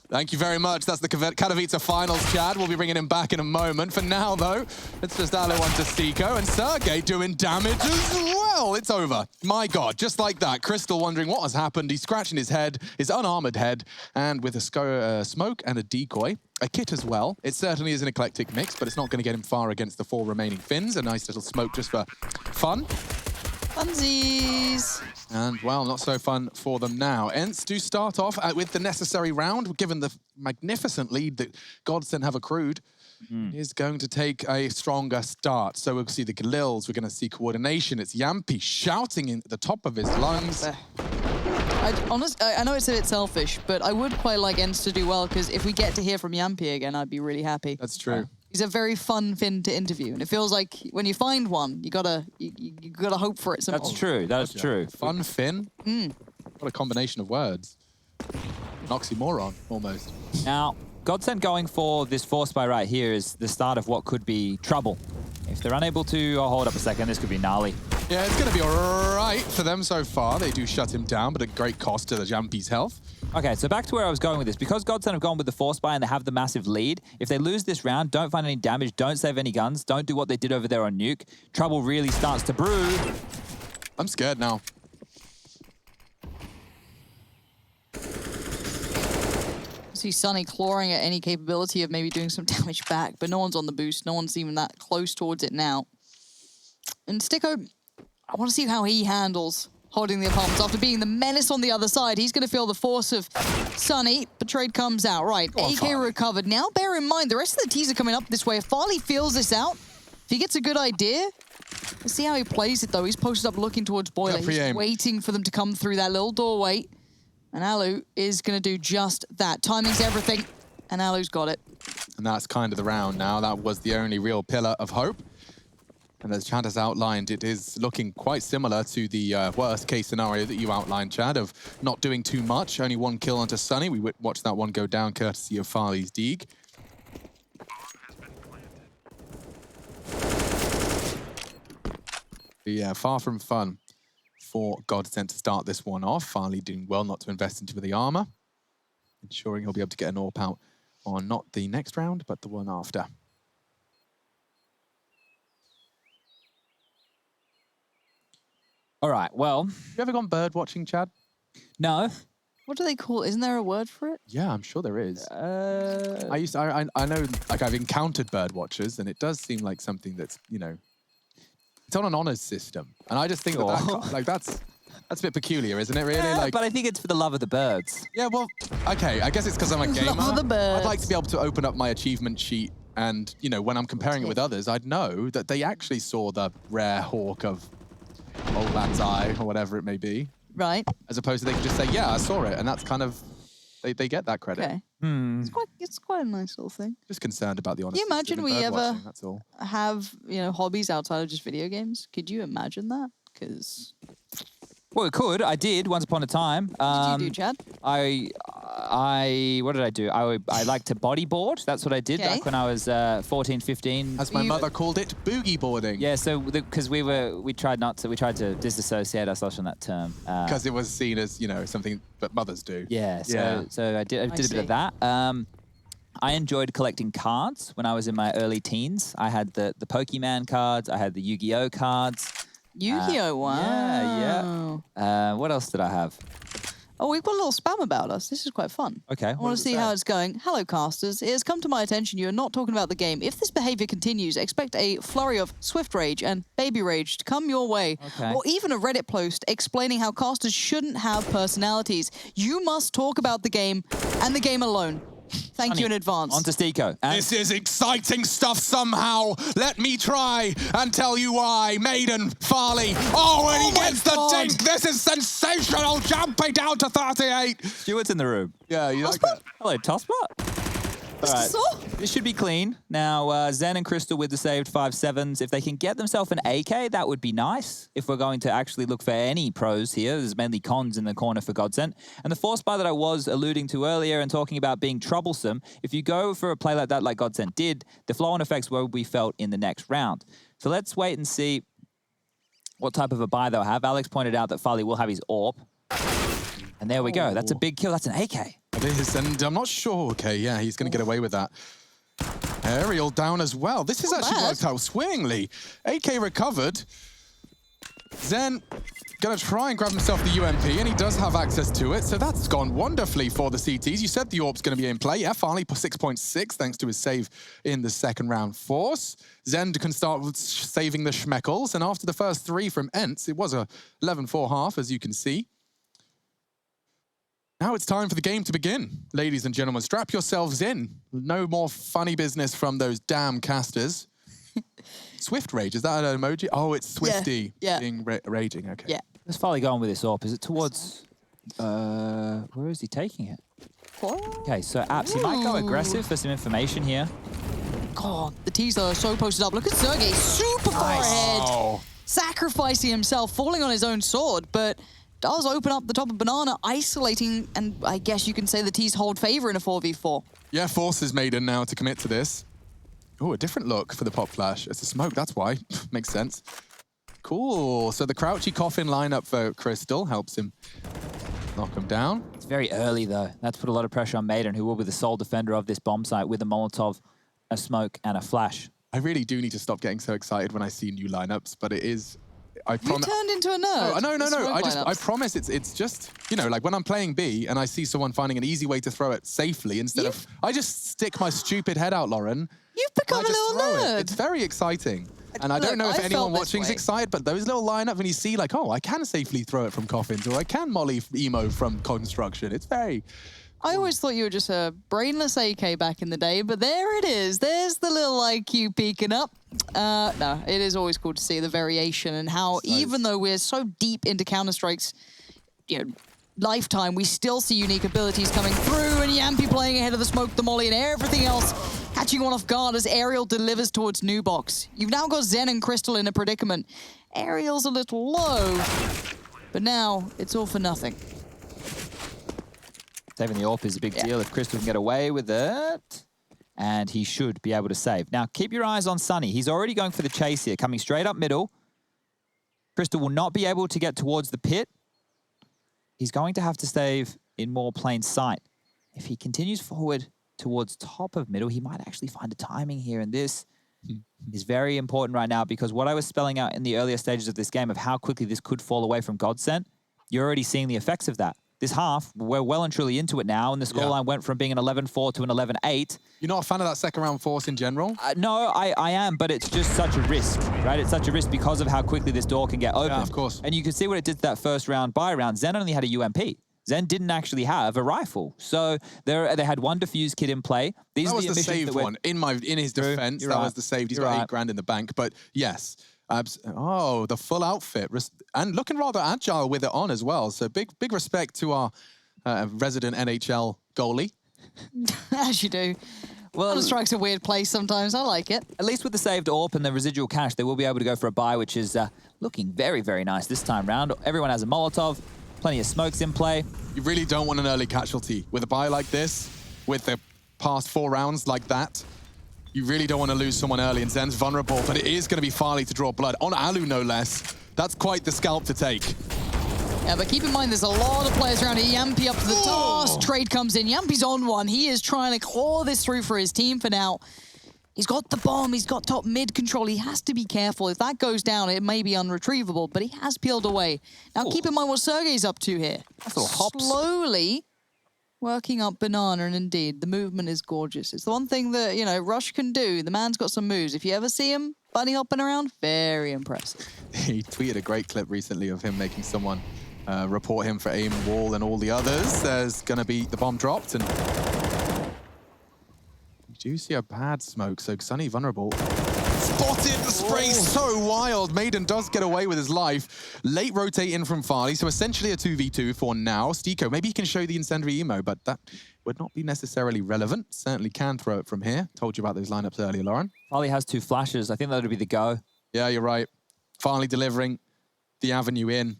Thank you very much. That's the Katowice finals, Chad. We'll be bringing him back in a moment. For now, though, it's just Alu onto Seiko, and Sergey doing damage as well. It's over. My God, just like that. Crystal wondering what has happened. He's scratching his head, his unarmored head, and with a smoke and a decoy, a kit as well. It certainly is an eclectic mix, but it's not going to get him far against the 4 remaining Finns. A nice little smoke just for fun. Funsies. And, well, not so fun for them now. ENCE do start off with the necessary round, given the magnificent lead that GODSENT have accrued. Is going to take a stronger start. So we'll see the Galils, we're going to see coordination. It's Yampy shouting in the top of his lungs. I know it's a bit selfish, but I would quite like ENCE to do well, because if we get to hear from Yampy again, I'd be really happy. That's true. He's a very fun Finn to interview, and it feels like when you find one, you gotta hope for it. That's true. That is true. Fun Finn. What a combination of words. An oxymoron, almost. Now, GODSENT going for this force buy right here is the start of what could be trouble. If they're unable to, hold up a second, this could be gnarly. Yeah, it's going to be all right for them so far. They do shut him down, but at great cost to the Yampy's health. Okay, so back to where I was going with this. Because GODSENT have gone with the force buy and they have the massive lead, if they lose this round, don't find any damage, don't save any guns, don't do what they did over there on Nuke, trouble really starts to brew. I'm scared now. See Sunny clawing at any capability of maybe doing some damage back, but no one's on the boost. No one's even that close towards it now. And Sticko, I want to see how he handles holding the apartments. After being the menace on the other side, he's going to feel the force of Sunny. Betrayed comes out. Right, AK recovered. Now, bear in mind, the rest of the T's are coming up this way. If Farley feels this out, if he gets a good idea, let's see how he plays it, though. He's posted up looking towards Boiler. He's waiting for them to come through that little doorway. And Alu is going to do just that. Timing's everything, and Alu's got it. And that's kind of the round now. That was the only real pillar of hope. And as Chad has outlined, it is looking quite similar to the worst-case scenario that you outlined, Chad, of not doing too much. Only 1 kill onto Sunny. We watched that one go down courtesy of Farley's Deeg. But yeah, far from fun for GODSENT to start this one off. Farley doing well not to invest into the armor, ensuring he'll be able to get an AWP out on not the next round, but the one after. All right, well. You ever gone bird watching, Chad? No. What do they call it? Isn't there a word for it? Yeah, I'm sure there is. I know, like, I've encountered bird watchers, and it does seem like something that's, it's on an honors system. And I just think that's a bit peculiar, isn't it, really? Yeah, but I think it's for the love of the birds. Yeah, well, okay, I guess it's because I'm a gamer. Love of the birds. I'd like to be able to open up my achievement sheet and, when I'm comparing it with others, I'd know that they actually saw the rare hawk of Old Land's Eye, or whatever it may be. Right. As opposed to they can just say, yeah, I saw it. And that's kind of, they get that credit. Okay. It's quite a nice little thing. Just concerned about the honesty. Can you imagine we ever that's all. have, hobbies outside of just video games? Could you imagine that? Because... Well, it could. I did once upon a time. What did you do, Chad? What did I do? I liked to bodyboard. That's what I did back when I was 14, 15. As my mother called it, boogie boarding. Yeah, so because we tried to disassociate ourselves from that term. Because it was seen as, something that mothers do. Yeah, so I did a bit of that. I enjoyed collecting cards when I was in my early teens. I had the Pokemon cards. I had the Yu-Gi-Oh cards. Yu-Gi-Oh, wow. Yeah. What else did I have? Oh, we've got a little spam about us. This is quite fun. Okay. I want to see how it's going. Hello, casters. It has come to my attention you are not talking about the game. If this behavior continues, expect a flurry of Swift Rage and Baby Rage to come your way. Okay. Or even a Reddit post explaining how casters shouldn't have personalities. You must talk about the game and the game alone. Thank you in advance. On to Stiko. And This is exciting stuff somehow. Let me try and tell you why. Maiden, Farley. Oh, and he gets the dink. This is sensational. Jumping down to 38. Stuart's in the room. Yeah, you like that? Hello, Tosspot. All right. This should be clean. Now, Zen and Crystal with the saved 5-7s. If they can get themselves an AK, that would be nice. If we're going to actually look for any pros here, there's mainly cons in the corner for GODSENT. And the force buy that I was alluding to earlier and talking about being troublesome, if you go for a play like that, like GODSENT did, the flow-on effects will be felt in the next round. So let's wait and see what type of a buy they'll have. Alex pointed out that Farley will have his AWP. And there we go. That's a big kill. That's an AK. It is, and I'm not sure. Okay, yeah, he's going to get away with that. Aerial down as well. This has actually worked out swimmingly. AK recovered. Zen going to try and grab himself the UMP, and he does have access to it, so that's gone wonderfully for the CTs. You said the AWP's going to be in play. Yeah, Farley 6.6, thanks to his save in the second round force. Zen can start with saving the Schmeckles, and after the first 3 from ENCE, it was a 11-4 half, as you can see. Now it's time for the game to begin. Ladies and gentlemen, strap yourselves in. No more funny business from those damn casters. Swift Rage, is that an emoji? Oh, it's Swifty being raging, okay. Yeah. Where's Farley going with this AWP? Is it towards... where is he taking it? Okay, so Apps, he might go aggressive for some information here. God, the T's are so posted up. Look at Sergey, super far ahead. Sacrificing himself, falling on his own sword, but does open up the top of Banana, isolating, and I guess you can say the T's hold favor in a 4v4. Yeah, forces Maiden now to commit to this. Oh, a different look for the pop flash. It's a smoke, that's why. Makes sense. Cool. So the crouchy coffin lineup for Crystal helps him knock him down. It's very early, though. That's put a lot of pressure on Maiden, who will be the sole defender of this bomb site with a Molotov, a smoke, and a flash. I really do need to stop getting so excited when I see new lineups, but it is... You turned into a nerd. No. I promise it's just, you know, like when I'm playing B and I see someone finding an easy way to throw it safely instead of... I just stick my stupid head out, Lauren. You've become a little nerd. It's very exciting. And I don't know if anyone watching is excited, but those little lineups when you see like, oh, I can safely throw it from coffins or I can molly emo from construction. It's very... I always thought you were just a brainless AK back in the day, but there it is. There's the little IQ peeking up. No, it is always cool to see the variation and how, even though we're so deep into Counter-Strike's, you know, lifetime, we still see unique abilities coming through, and Yampi playing ahead of the smoke, the molly, and everything else catching one off guard as Aerial delivers towards Nubox. You've now got Zen and Crystal in a predicament. Aerial's a little low, but now it's all for nothing. Saving the AWP is a big deal if Crystal can get away with it. And he should be able to save. Now, keep your eyes on Sunny. He's already going for the chase here, coming straight up middle. Crystal will not be able to get towards the pit. He's going to have to save in more plain sight. If he continues forward towards top of middle, he might actually find a timing here. And this is very important right now because what I was spelling out in the earlier stages of this game of how quickly this could fall away from GODSENT, you're already seeing the effects of that. This half, we're well and truly into it now, and the scoreline went from being an 11-4 to an 11-8. You're not a fan of that second round force in general? No, I am, but it's just such a risk, right? It's such a risk because of how quickly this door can get open. Yeah, of course. And you can see what it did to that first round buy round. Zen only had a UMP. Zen didn't actually have a rifle. So they had one defuse kit in play. These that are was the saved one. In his defense, that was the saved. He's got 8 grand in the bank, but yes. Oh, the full outfit. And looking rather agile with it on as well. So big respect to our resident NHL goalie. As you do. Well, Counter-Strike's a weird place sometimes. I like it. At least with the saved AWP and the residual cash, they will be able to go for a buy, which is looking very, very nice this time round. Everyone has a Molotov, plenty of smokes in play. You really don't want an early casualty. With a buy like this, with the past 4 rounds like that, you really don't want to lose someone early, and Zen's vulnerable, but it is going to be Farley to draw blood. On Alu, no less. That's quite the scalp to take. Yeah, but keep in mind, there's a lot of players around here. Yampi up to the toss. Trade comes in. Yampi's on one. He is trying to claw this through for his team for now. He's got the bomb. He's got top mid control. He has to be careful. If that goes down, it may be unretrievable, but he has peeled away. Now, keep in mind what Sergey's up to here. That's a little hops. Slowly working up Banana, and indeed, the movement is gorgeous. It's the one thing that, you know, Rush can do. The man's got some moves. If you ever see him bunny hopping around, very impressive. He tweeted a great clip recently of him making someone report him for aim, wall, and all the others. There's going to be the bomb dropped, and do see a bad smoke, so Sunny vulnerable. Spotted! The spray so wild. Maiden does get away with his life. Late rotate in from Farley, so essentially a 2v2 for now. Stiko, maybe he can show the incendiary emo, but that would not be necessarily relevant. Certainly can throw it from here. Told you about those lineups earlier, Lauren. Farley has 2 flashes. I think that would be the go. Yeah, you're right. Farley delivering the avenue in.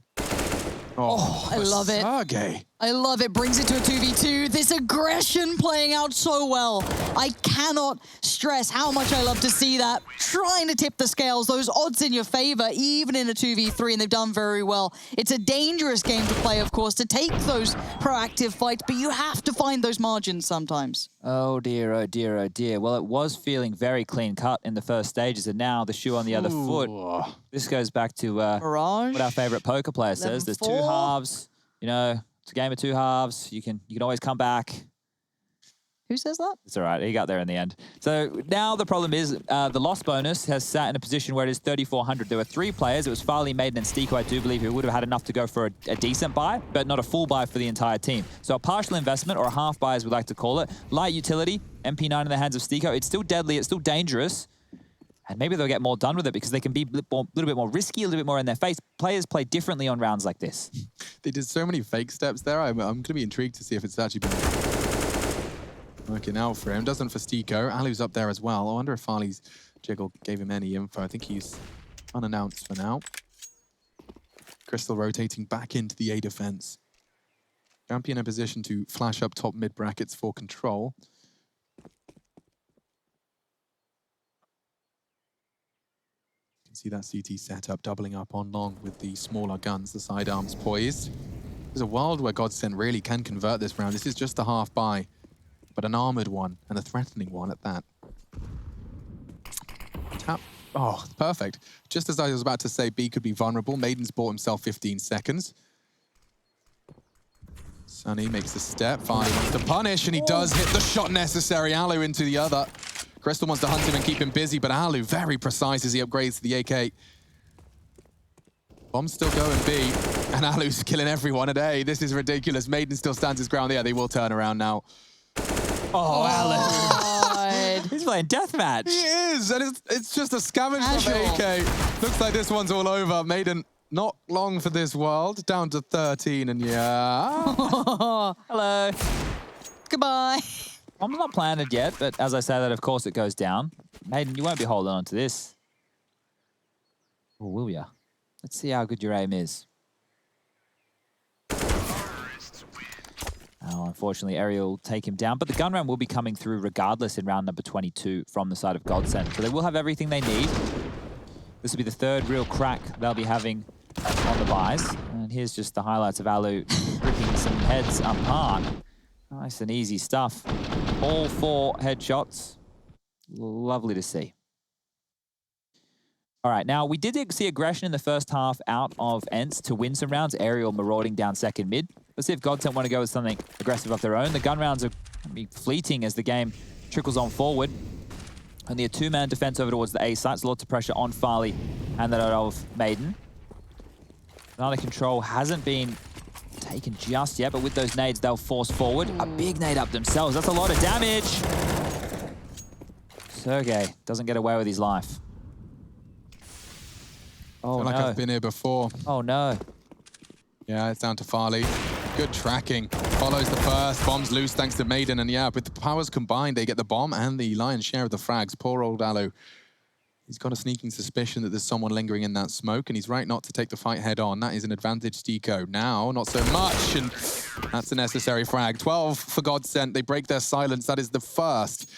Oh, I love it. Sergey. I love it. Brings it to a 2v2. This aggression playing out so well. I cannot stress how much I love to see that. Trying to tip the scales, those odds in your favor, even in a 2v3, and they've done very well. It's a dangerous game to play, of course, to take those proactive fights, but you have to find those margins sometimes. Oh dear, oh dear, oh dear. Well, it was feeling very clean cut in the first stages, and now the shoe on the other foot. This goes back to Mirage. what our favorite poker player says. There's 2 halves, you know. It's a game of 2 halves. You can always come back. Who says that? It's all right. He got there in the end. So now the problem is the loss bonus has sat in a position where it is 3,400. There were 3 players. It was Farley, Maiden, and Stiko, I do believe, who would have had enough to go for a decent buy, but not a full buy for the entire team. So a partial investment, or a half buy as we like to call it. Light utility, MP9 in the hands of Stiko. It's still deadly. It's still dangerous. And maybe they'll get more done with it because they can be a little bit more risky, a little bit more in their face. Players play differently on rounds like this. They did so many fake steps there. I'm going to be intrigued to see if it's actually been working out for him. Doesn't for Stiko. Alu's up there as well. I wonder if Farley's jiggle gave him any info. I think he's unannounced for now. Crystal rotating back into the A defense. Jumpy in a position to flash up top mid brackets for control. See that CT setup doubling up on long with the smaller guns, the sidearms poised. There's a world where GODSENT really can convert this round. This is just a half buy, but an armored one and a threatening one at that. Tap. Oh, perfect. Just as I was about to say, B could be vulnerable. Maiden's bought himself 15 seconds. Sunny makes a step. Farley wants to punish, and he does hit the shot necessary. Alu into the other. Crystal wants to hunt him and keep him busy, but Alu very precise as he upgrades to the AK. Bomb's still going B, and Alu's killing everyone at A. This is ridiculous. Maiden still stands his ground. Yeah, they will turn around now. Oh, Alu. He's playing deathmatch. He is, and it's just a scavenge from AK. Looks like this one's all over. Maiden not long for this world. Down to 13, and yeah. Hello. Goodbye. I'm not planted yet, but as I say that, of course, it goes down. Maiden, you won't be holding on to this. Or will ya? Let's see how good your aim is. Oh, unfortunately, Ariel will take him down, but the gun round will be coming through regardless in round number 22 from the side of GODSENT. So they will have everything they need. This will be the 3rd real crack they'll be having on the buys. And here's just the highlights of Alu ripping some heads apart. Nice and easy stuff. All 4 headshots. Lovely to see. All right, now we did see aggression in the first half out of ENCE to win some rounds. Ariel marauding down second mid. Let's see if GODSENT want to go with something aggressive of their own. The gun rounds are fleeting as the game trickles on forward. Only a 2-man defense over towards the A sites. Lots of pressure on Farley and that of Maiden. Another control hasn't been taken just yet, but with those nades, they'll force forward. A big nade up themselves. That's a lot of damage. Sergey doesn't get away with his life. Oh, I feel like I've been here before. Oh, no. Yeah, it's down to Farley. Good tracking. Follows the first. Bomb's loose thanks to Maiden. And yeah, with the powers combined, they get the bomb and the lion's share of the frags. Poor old Alu. He's got a sneaking suspicion that there's someone lingering in that smoke, and he's right not to take the fight head on. That is an advantage, Stiko. Now, not so much, and that's a necessary frag. 12 for GODSENT. They break their silence. That is the first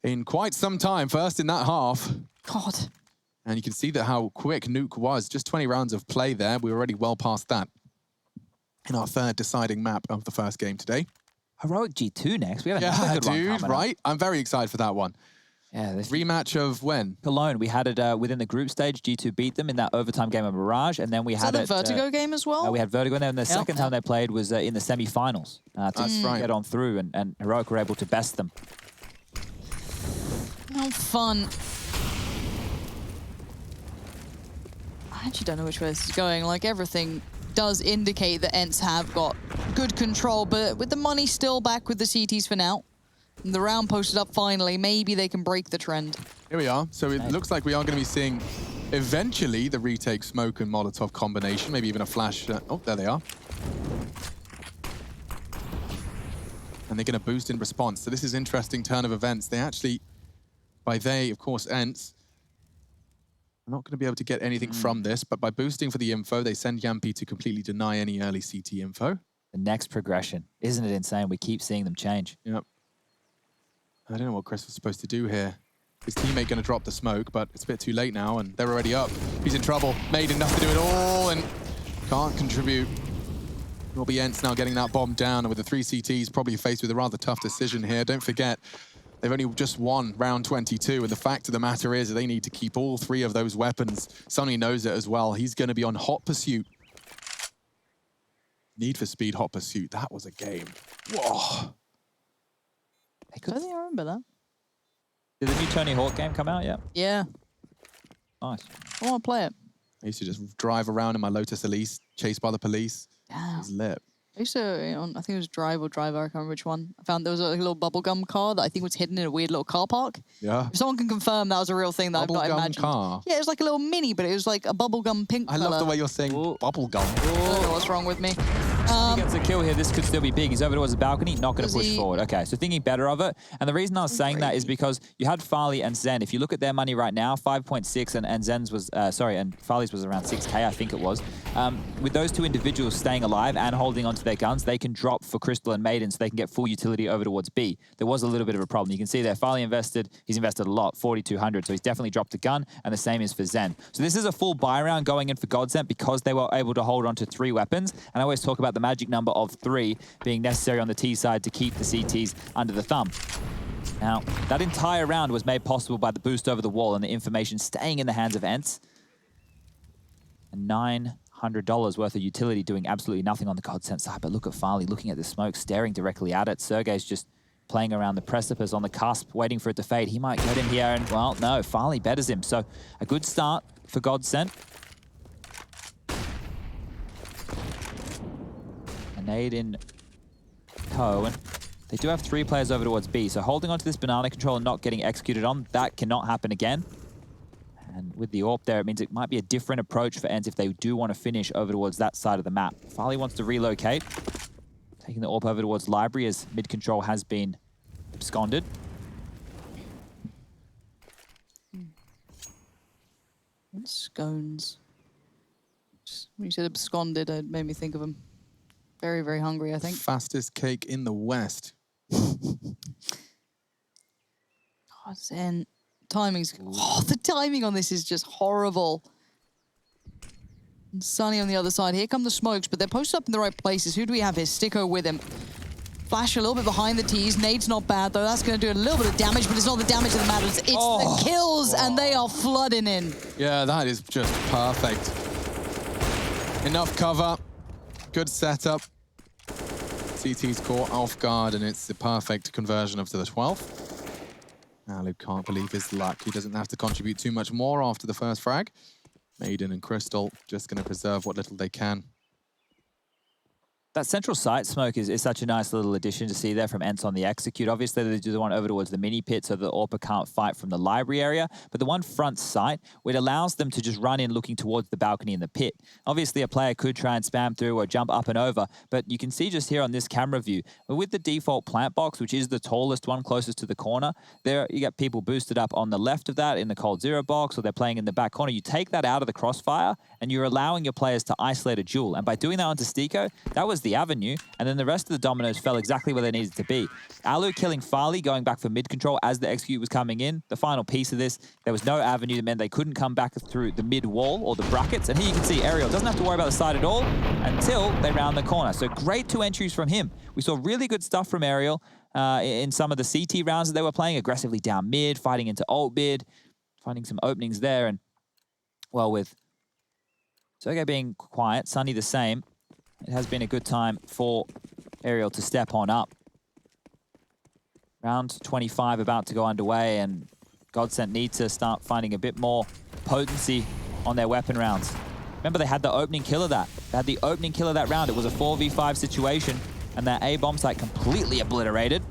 in quite some time. First in that half. God. And you can see that how quick Nuke was. Just 20 rounds of play there. We're already well past that in our 3rd deciding map of the first game today. Heroic G2 next. We have another good one dude, right? I'm very excited for that one. Yeah, this rematch of when? Cologne. We had it within the group stage. G2 beat them in that overtime game of Mirage, and then we had it. Vertigo game as well? We had Vertigo, and then the second time they played was in the semi-finals to get on through, and Heroic were able to best them. How fun. I actually don't know which way this is going. Like, everything does indicate that ENCE have got good control, but with the money still back with the CTs for now, The round posted up finally. Maybe they can break the trend. Here we are. So it looks like we are going to be seeing eventually the retake smoke and Molotov combination, maybe even a flash. Oh, there they are. And they're going to boost in response. So this is interesting turn of events. They actually, by they, of course, ENCE, are not going to be able to get anything from this, but by boosting for the info, they send Yampi to completely deny any early CT info. The next progression. Isn't it insane? We keep seeing them change. Yep. I don't know what Chris was supposed to do here. His teammate going to drop the smoke, but it's a bit too late now, and they're already up. He's in trouble. Made enough to do it all, and can't contribute. Will be ENCE now getting that bomb down, and with the 3 CTs, probably faced with a rather tough decision here. Don't forget, they've only just won round 22, and the fact of the matter is they need to keep all 3 of those weapons. Sonny knows it as well. He's going to be on hot pursuit. Need for Speed hot pursuit. That was a game. Whoa. I think I remember that. Did the new Tony Hawk game come out yet? Yeah. Nice. I want to play it. I used to just drive around in my Lotus Elise, chased by the police. Yeah. It was lit. I used to, I think it was Drive or Driver, I can't remember which one. I found there was a little bubblegum car that I think was hidden in a weird little car park. Yeah. If someone can confirm that was a real thing that I Bubblegum imagined. car. Yeah, it was like a little mini, but it was like a bubblegum pink I color. love the way you're saying bubblegum. I don't know what's wrong with me. He gets a kill here. This could still be big. He's over towards the balcony, not going to push forward. Okay, so thinking better of it. And the reason I was saying that is because you had Farley and Zen. If you look at their money right now, 5.6 and Zen's was, and Farley's was around 6K, I think it was. With those 2 individuals staying alive and holding onto their guns, they can drop for Crystal and Maiden so they can get full utility over towards B. There was a little bit of a problem. You can see there, Farley invested, he's invested a lot, 4,200, so he's definitely dropped a gun, and the same is for Zen. So this is a full buy round going in for GODSENT because they were able to hold on to 3 weapons, and I always talk about the magic number of 3 being necessary on the T side to keep the CTs under the thumb. Now, that entire round was made possible by the boost over the wall and the information staying in the hands of ENCE. And $900 worth of utility doing absolutely nothing on the GODSENT side. But look at Farley looking at the smoke, staring directly at it. Sergey's just playing around the precipice on the cusp, waiting for it to fade. He might get him here, and well, no, Farley betters him. So a good start for GODSENT. A nade in tow, and they do have 3 players over towards B. So holding onto this banana control and not getting executed on, that cannot happen again. And with the AWP there, it means it might be a different approach for ENCE if they do want to finish over towards that side of the map. Farley wants to relocate, taking the AWP over towards Library as mid-control has been absconded. Scones. When you said absconded, it made me think of him. Very, very hungry, I think. Fastest cake in the West. Zen. Timing's... Oh, the timing on this is just horrible. And Sunny on the other side. Here come the smokes, but they're posted up in the right places. Who do we have here? Sticko with him. Flash a little bit behind the T's. Nade's not bad, though. That's going to do a little bit of damage, but it's not the damage that matters. It's the kills, and they are flooding in. Yeah, that is just perfect. Enough cover. Good setup. CT's caught off guard, and it's the perfect conversion of the 12th. Alib can't believe his luck. He doesn't have to contribute too much more after the first frag. Maiden and Crystal just going to preserve what little they can. That central site smoke is such a nice little addition to see there from ENCE on the execute. Obviously, they do the one over towards the mini pit so the AWP can't fight from the library area, but the one front site, it allows them to just run in looking towards the balcony in the pit. Obviously, a player could try and spam through or jump up and over, but you can see just here on this camera view, with the default plant box, which is the tallest one closest to the corner, there you get people boosted up on the left of that in the cold zero box, or they're playing in the back corner. You take that out of the crossfire, and you're allowing your players to isolate a duel. And by doing that onto Sticko, that was the avenue, and then the rest of the dominoes fell exactly where they needed to be. Alu killing Farley, going back for mid-control as the execute was coming in. The final piece of this, there was no avenue that meant they couldn't come back through the mid-wall or the brackets, and here you can see Ariel doesn't have to worry about the side at all until they round the corner. So great 2 entries from him. We saw really good stuff from Ariel in some of the CT rounds that they were playing, aggressively down mid, fighting into ult mid, finding some openings there, and well, with Sergey being quiet, Sunny the same, it has been a good time for Ariel to step on up. Round 25 about to go underway, and GODSENT need to start finding a bit more potency on their weapon rounds. Remember, they had the opening kill of that. They had the opening kill of that round. It was a 4v5 situation, and that A bomb site completely obliterated.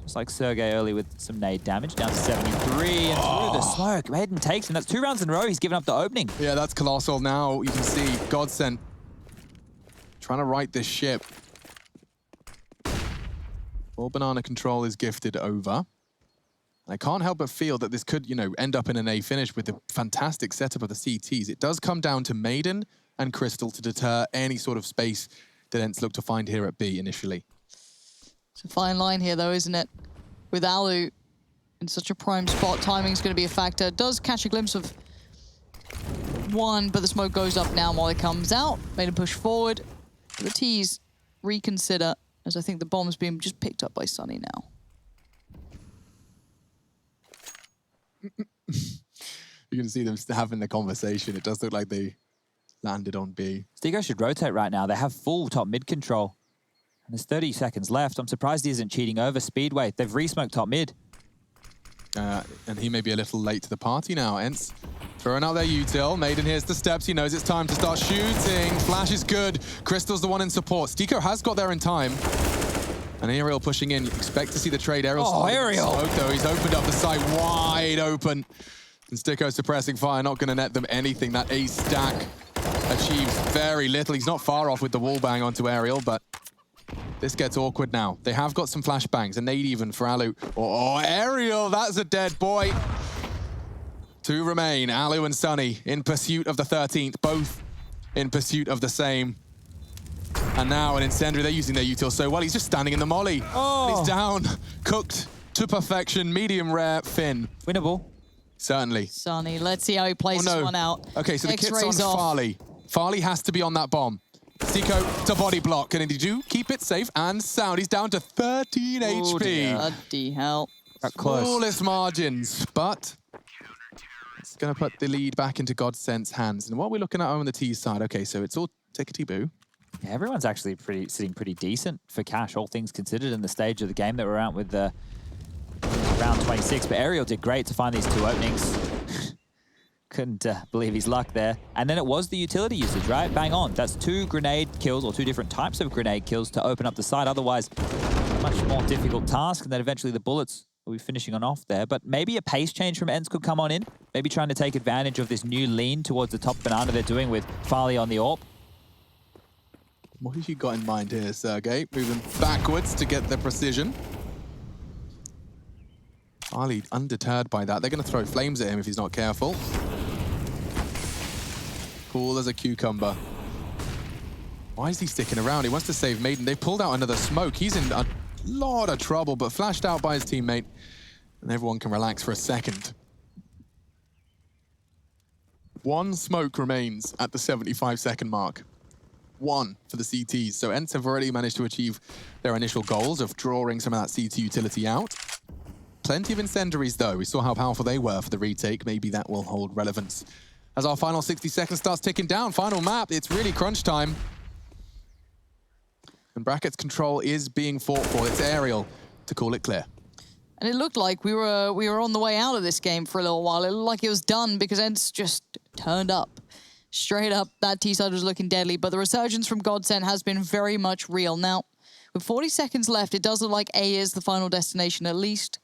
Just like Sergey early with some nade damage, down to 73, and through the smoke, Maiden takes him. That's 2 rounds in a row. He's given up the opening. Yeah, that's colossal. Now you can see GODSENT trying to right this ship. All banana control is gifted over. I can't help but feel that this could, you know, end up in an A finish with the fantastic setup of the CTs. It does come down to Maiden and Crystal to deter any sort of space that ENCE look to find here at B initially. It's a fine line here, though, isn't it? With Alu in such a prime spot, timing's going to be a factor. Does catch a glimpse of one, but the smoke goes up now while it comes out. Made him push forward. The T's reconsider, as I think the bomb's being just picked up by Sunny now. You can see them having the conversation. It does look like they landed on B. Stigo should rotate right now. They have full top mid control. And there's 30 seconds left. I'm surprised he isn't cheating over Speedway. They've re-smoked top mid. And he may be a little late to the party now. ENCE throwing out their util. Maiden hears the steps. He knows it's time to start shooting. Flash is good. Crystal's the one in support. Stigo has got there in time. And Aerial pushing in. You expect to see the trade. Aerial. Aerial. Smoke, though. He's opened up the site wide open. And Stico suppressing fire. Not going to net them anything. That ace stack achieves very little. He's not far off with the wall bang onto Aerial, but this gets awkward now. They have got some flashbangs, a nade even for Alu. Oh, Aerial, that's a dead boy. 2 remain, Alu and Sunny in pursuit of the 13th, both in pursuit of the same. And now an incendiary, they're using their util so well. He's just standing in the molly. Oh. He's down, cooked to perfection, medium rare, Finn. Winnable. Certainly. Sunny, let's see how he plays this one out. Okay, so the kit's on X-rays off. Farley. Farley has to be on that bomb. Stico to body block. Can he do? Keep it safe and sound. He's down to 13 HP. Bloody hell. That close. Smallest margins, but it's going to put the lead back into GODSENT's hands. And what we're looking at on the T side, okay, so it's all tickety-boo. Yeah, everyone's actually sitting pretty decent for cash, all things considered, in the stage of the game that we're at with the round 26. But Aerial did great to find these 2 openings. Couldn't believe his luck there. And then it was the utility usage, right? Bang on. That's 2 grenade kills, or 2 different types of grenade kills to open up the side. Otherwise, much more difficult task. And then eventually the bullets will be finishing on off there. But maybe a pace change from ENCE could come on in. Maybe trying to take advantage of this new lean towards the top banana they're doing with Farley on the AWP. What have you got in mind here, Sergey? Moving backwards to get the precision. Farley undeterred by that. They're going to throw flames at him if he's not careful. Cool as a cucumber. Why is he sticking around? He wants to save Maiden. They pulled out another smoke. He's in a lot of trouble, but flashed out by his teammate. And everyone can relax for a second. 1 smoke remains at the 75-second mark. 1 for the CTs. So ENCE have already managed to achieve their initial goals of drawing some of that CT utility out. Plenty of incendiaries, though. We saw how powerful they were for the retake. Maybe that will hold relevance as our final 60 seconds starts ticking down. Final map, it's really crunch time. And Bracket's control is being fought for. It's Aerial to call it clear. And it looked like we were on the way out of this game for a little while. It looked like it was done because ENCE just turned up. Straight up, that T-side was looking deadly, but the resurgence from GODSENT has been very much real. Now, with 40 seconds left, it does look like A is the final destination, at least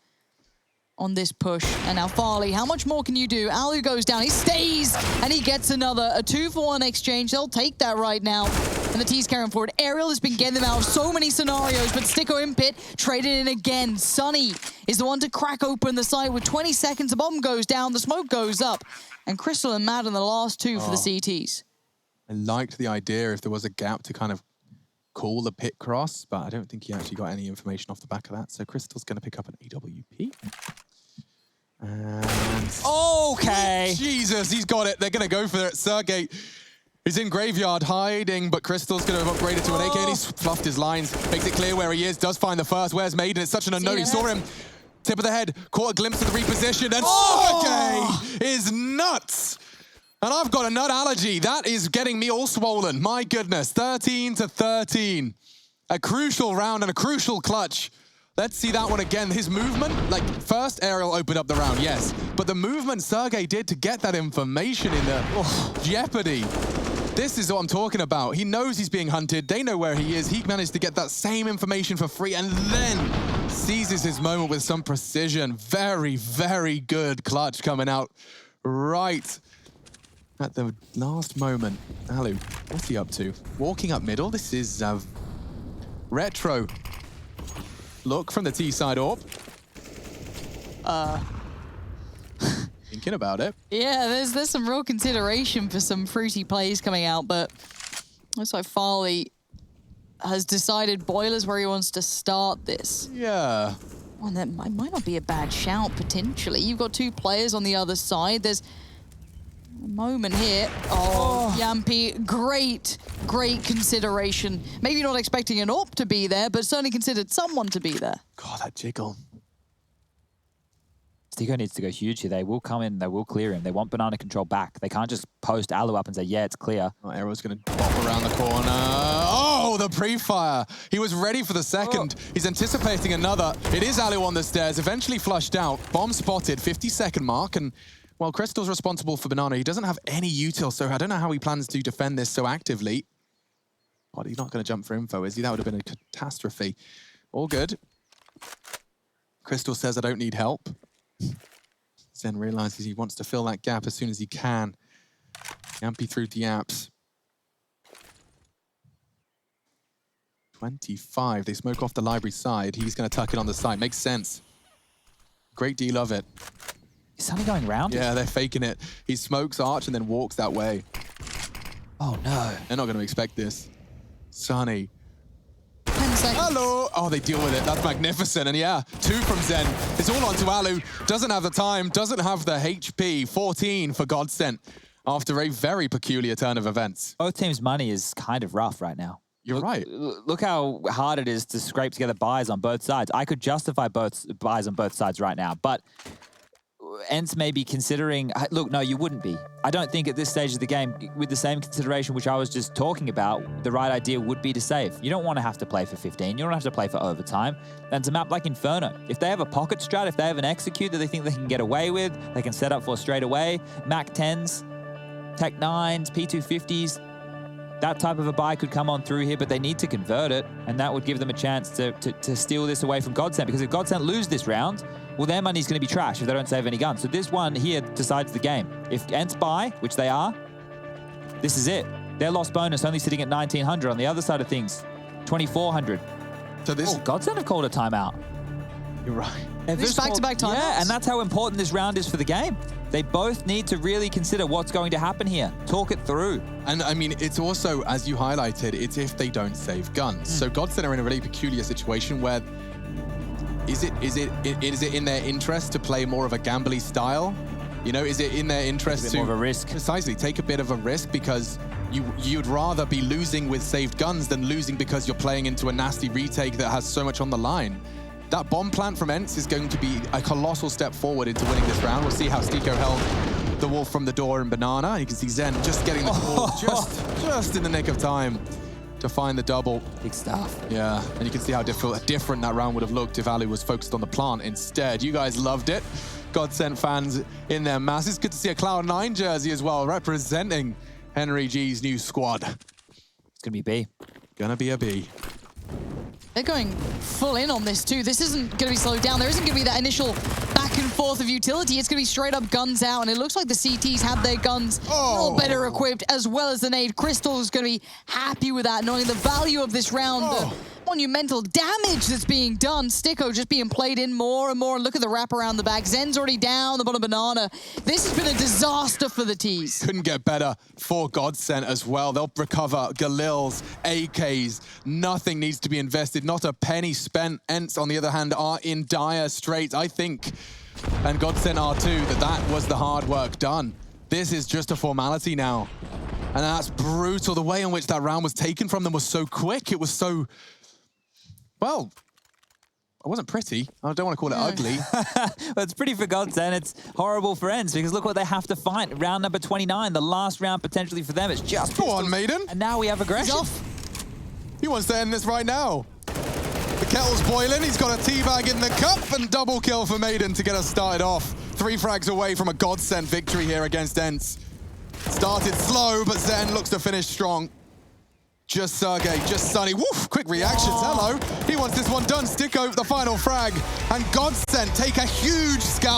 on this push. And now Farley, how much more can you do? Alu goes down, he stays, and he gets another. A 2-for-1 exchange, they'll take that right now. And the T's carrying forward. Aerial has been getting them out of so many scenarios, but Stico in pit, traded in again. Sunny is the one to crack open the side with 20 seconds. The bomb goes down, the smoke goes up. And Crystal and Mad in the last 2 for the CTs. I liked the idea if there was a gap to kind of call the pit cross, but I don't think he actually got any information off the back of that. So Crystal's going to pick up an AWP. And Okay. Jesus, he's got it. They're going to go for it. Sergey is in graveyard hiding, but Crystal's going to have upgraded to an AK, and he's fluffed his lines. Makes it clear where he is, does find the first. Where's Maiden? It's such an unknown. He saw him. Tip of the head, caught a glimpse of the reposition, and Sergey is nuts. And I've got a nut allergy. That is getting me all swollen. My goodness, 13-13. A crucial round and a crucial clutch. Let's see that one again. His movement, like first Aerial opened up the round, yes. But the movement Sergey did to get that information in the jeopardy. This is what I'm talking about. He knows he's being hunted. They know where he is. He managed to get that same information for free and then seizes his moment with some precision. Very, very good clutch coming out right at the last moment. Alu, what's he up to? Walking up middle. This is retro look from the T side AWP. Thinking about it. Yeah, there's some real consideration for some fruity plays coming out, but looks like Farley has decided Boiler's where he wants to start this. Yeah. Well, that might not be a bad shout, potentially. You've got two players on the other side. There's a moment here. Oh, Yampy, great consideration. Maybe not expecting an AWP to be there, but certainly considered someone to be there. God, that jiggle. Stico needs to go huge here. They will come in, they will clear him. They want banana control back. They can't just post Alu up and say, yeah, it's clear. Oh, Arrow's going to pop around the corner. Oh, the pre-fire. He was ready for the second. He's anticipating another. It is Alu on the stairs, eventually flushed out. Bomb spotted, 50-second mark. And, well, Crystal's responsible for banana. He doesn't have any util, so I don't know how he plans to defend this so actively. But he's not going to jump for info, is he? That would have been a catastrophe. All good. Crystal says, I don't need help. Zen realizes he wants to fill that gap as soon as he can. Yampy through the apps. 25. They smoke off the library side. He's going to tuck it on the side. Makes sense. Great deal of it. Is Sunny going round? Yeah, they're faking it. He smokes Arch and then walks that way. Oh, no. They're not going to expect this. Sunny. 10 seconds. Hello! Oh, they deal with it. That's magnificent. And yeah, 2 from Zen. It's all on to Alu. Doesn't have the time, doesn't have the HP. 14 for GODSENT after a very peculiar turn of events. Both teams' money is kind of rough right now. You're right. Look how hard it is to scrape together buys on both sides. I could justify both buys on both sides right now, but ENCE may be considering... Look, no, you wouldn't be. I don't think at this stage of the game, with the same consideration which I was just talking about, the right idea would be to save. You don't want to have to play for 15. You don't have to play for overtime. And it's a map like Inferno. If they have a pocket strat, if they have an execute that they think they can get away with, they can set up for straight away, Mac 10s, Tech 9s, P250s, that type of a buy could come on through here, but they need to convert it, and that would give them a chance to steal this away from GODSENT, because if GODSENT lose this round, well, their money's going to be trash if they don't save any guns. So this one here decides the game. If ENCE buy, which they are, this is it. Their lost bonus only sitting at 1,900. On the other side of things, 2,400. So this... Oh, GODSENT have called a timeout. You're right. These back-to-back timeouts. Yeah, and that's how important this round is for the game. They both need to really consider what's going to happen here. Talk it through. And I mean, it's also, as you highlighted, it's if they don't save guns. So GODSENT are in a really peculiar situation where is it in their interest to play more of a gambly style? You know, is it in their interest to more of a risk? Precisely, take a bit of a risk, because you'd rather be losing with saved guns than losing because you're playing into a nasty retake that has so much on the line. That bomb plant from ENCE is going to be a colossal step forward into winning this round. We'll see how Stico held the wolf from the door in banana. You can see Zen just getting the call just in the nick of time to find the double. Big stuff. Yeah, and you can see how different that round would have looked if Ali was focused on the plant instead. You guys loved it. GODSENT fans in their masses. Good to see a Cloud9 jersey as well, representing Henry G's new squad. It's going to be B. Gonna be a B. They're going full in on this too. This isn't going to be slowed down. There isn't going to be that initial back and forth of utility. It's going to be straight up guns out, and it looks like the CTs have their guns all better equipped, as well as the nade. Crystal is going to be happy with that, knowing the value of this round. The monumental damage that's being done. Stico just being played in more and more. Look at the wrap around the back. Zen's already down the bottom banana. This has been a disaster for the Ts. Couldn't get better for GODSENT as well. They'll recover Galils, AKs. Nothing needs to be invested. Not a penny spent. ENCE, on the other hand, are in dire straits. I think, and GODSENT are too, that was the hard work done. This is just a formality now. And that's brutal. The way in which that round was taken from them was so quick. It was so... Well, it wasn't pretty. I don't want to call it ugly. Well, it's pretty for GODSENT. It's horrible for ENCE, because look what they have to fight. Round number 29, the last round potentially for them. It's just... Go on, Maiden. And now we have aggression. He wants to end this right now. The kettle's boiling. He's got a teabag in the cup, and double kill for Maiden to get us started off. 3 frags away from a GODSENT victory here against ENCE. Started slow, but Zen looks to finish strong. Just Sergey, just Sunny. Woof, quick reactions, hello. He wants this one done. Stick over the final frag. And GODSENT take a huge scalp.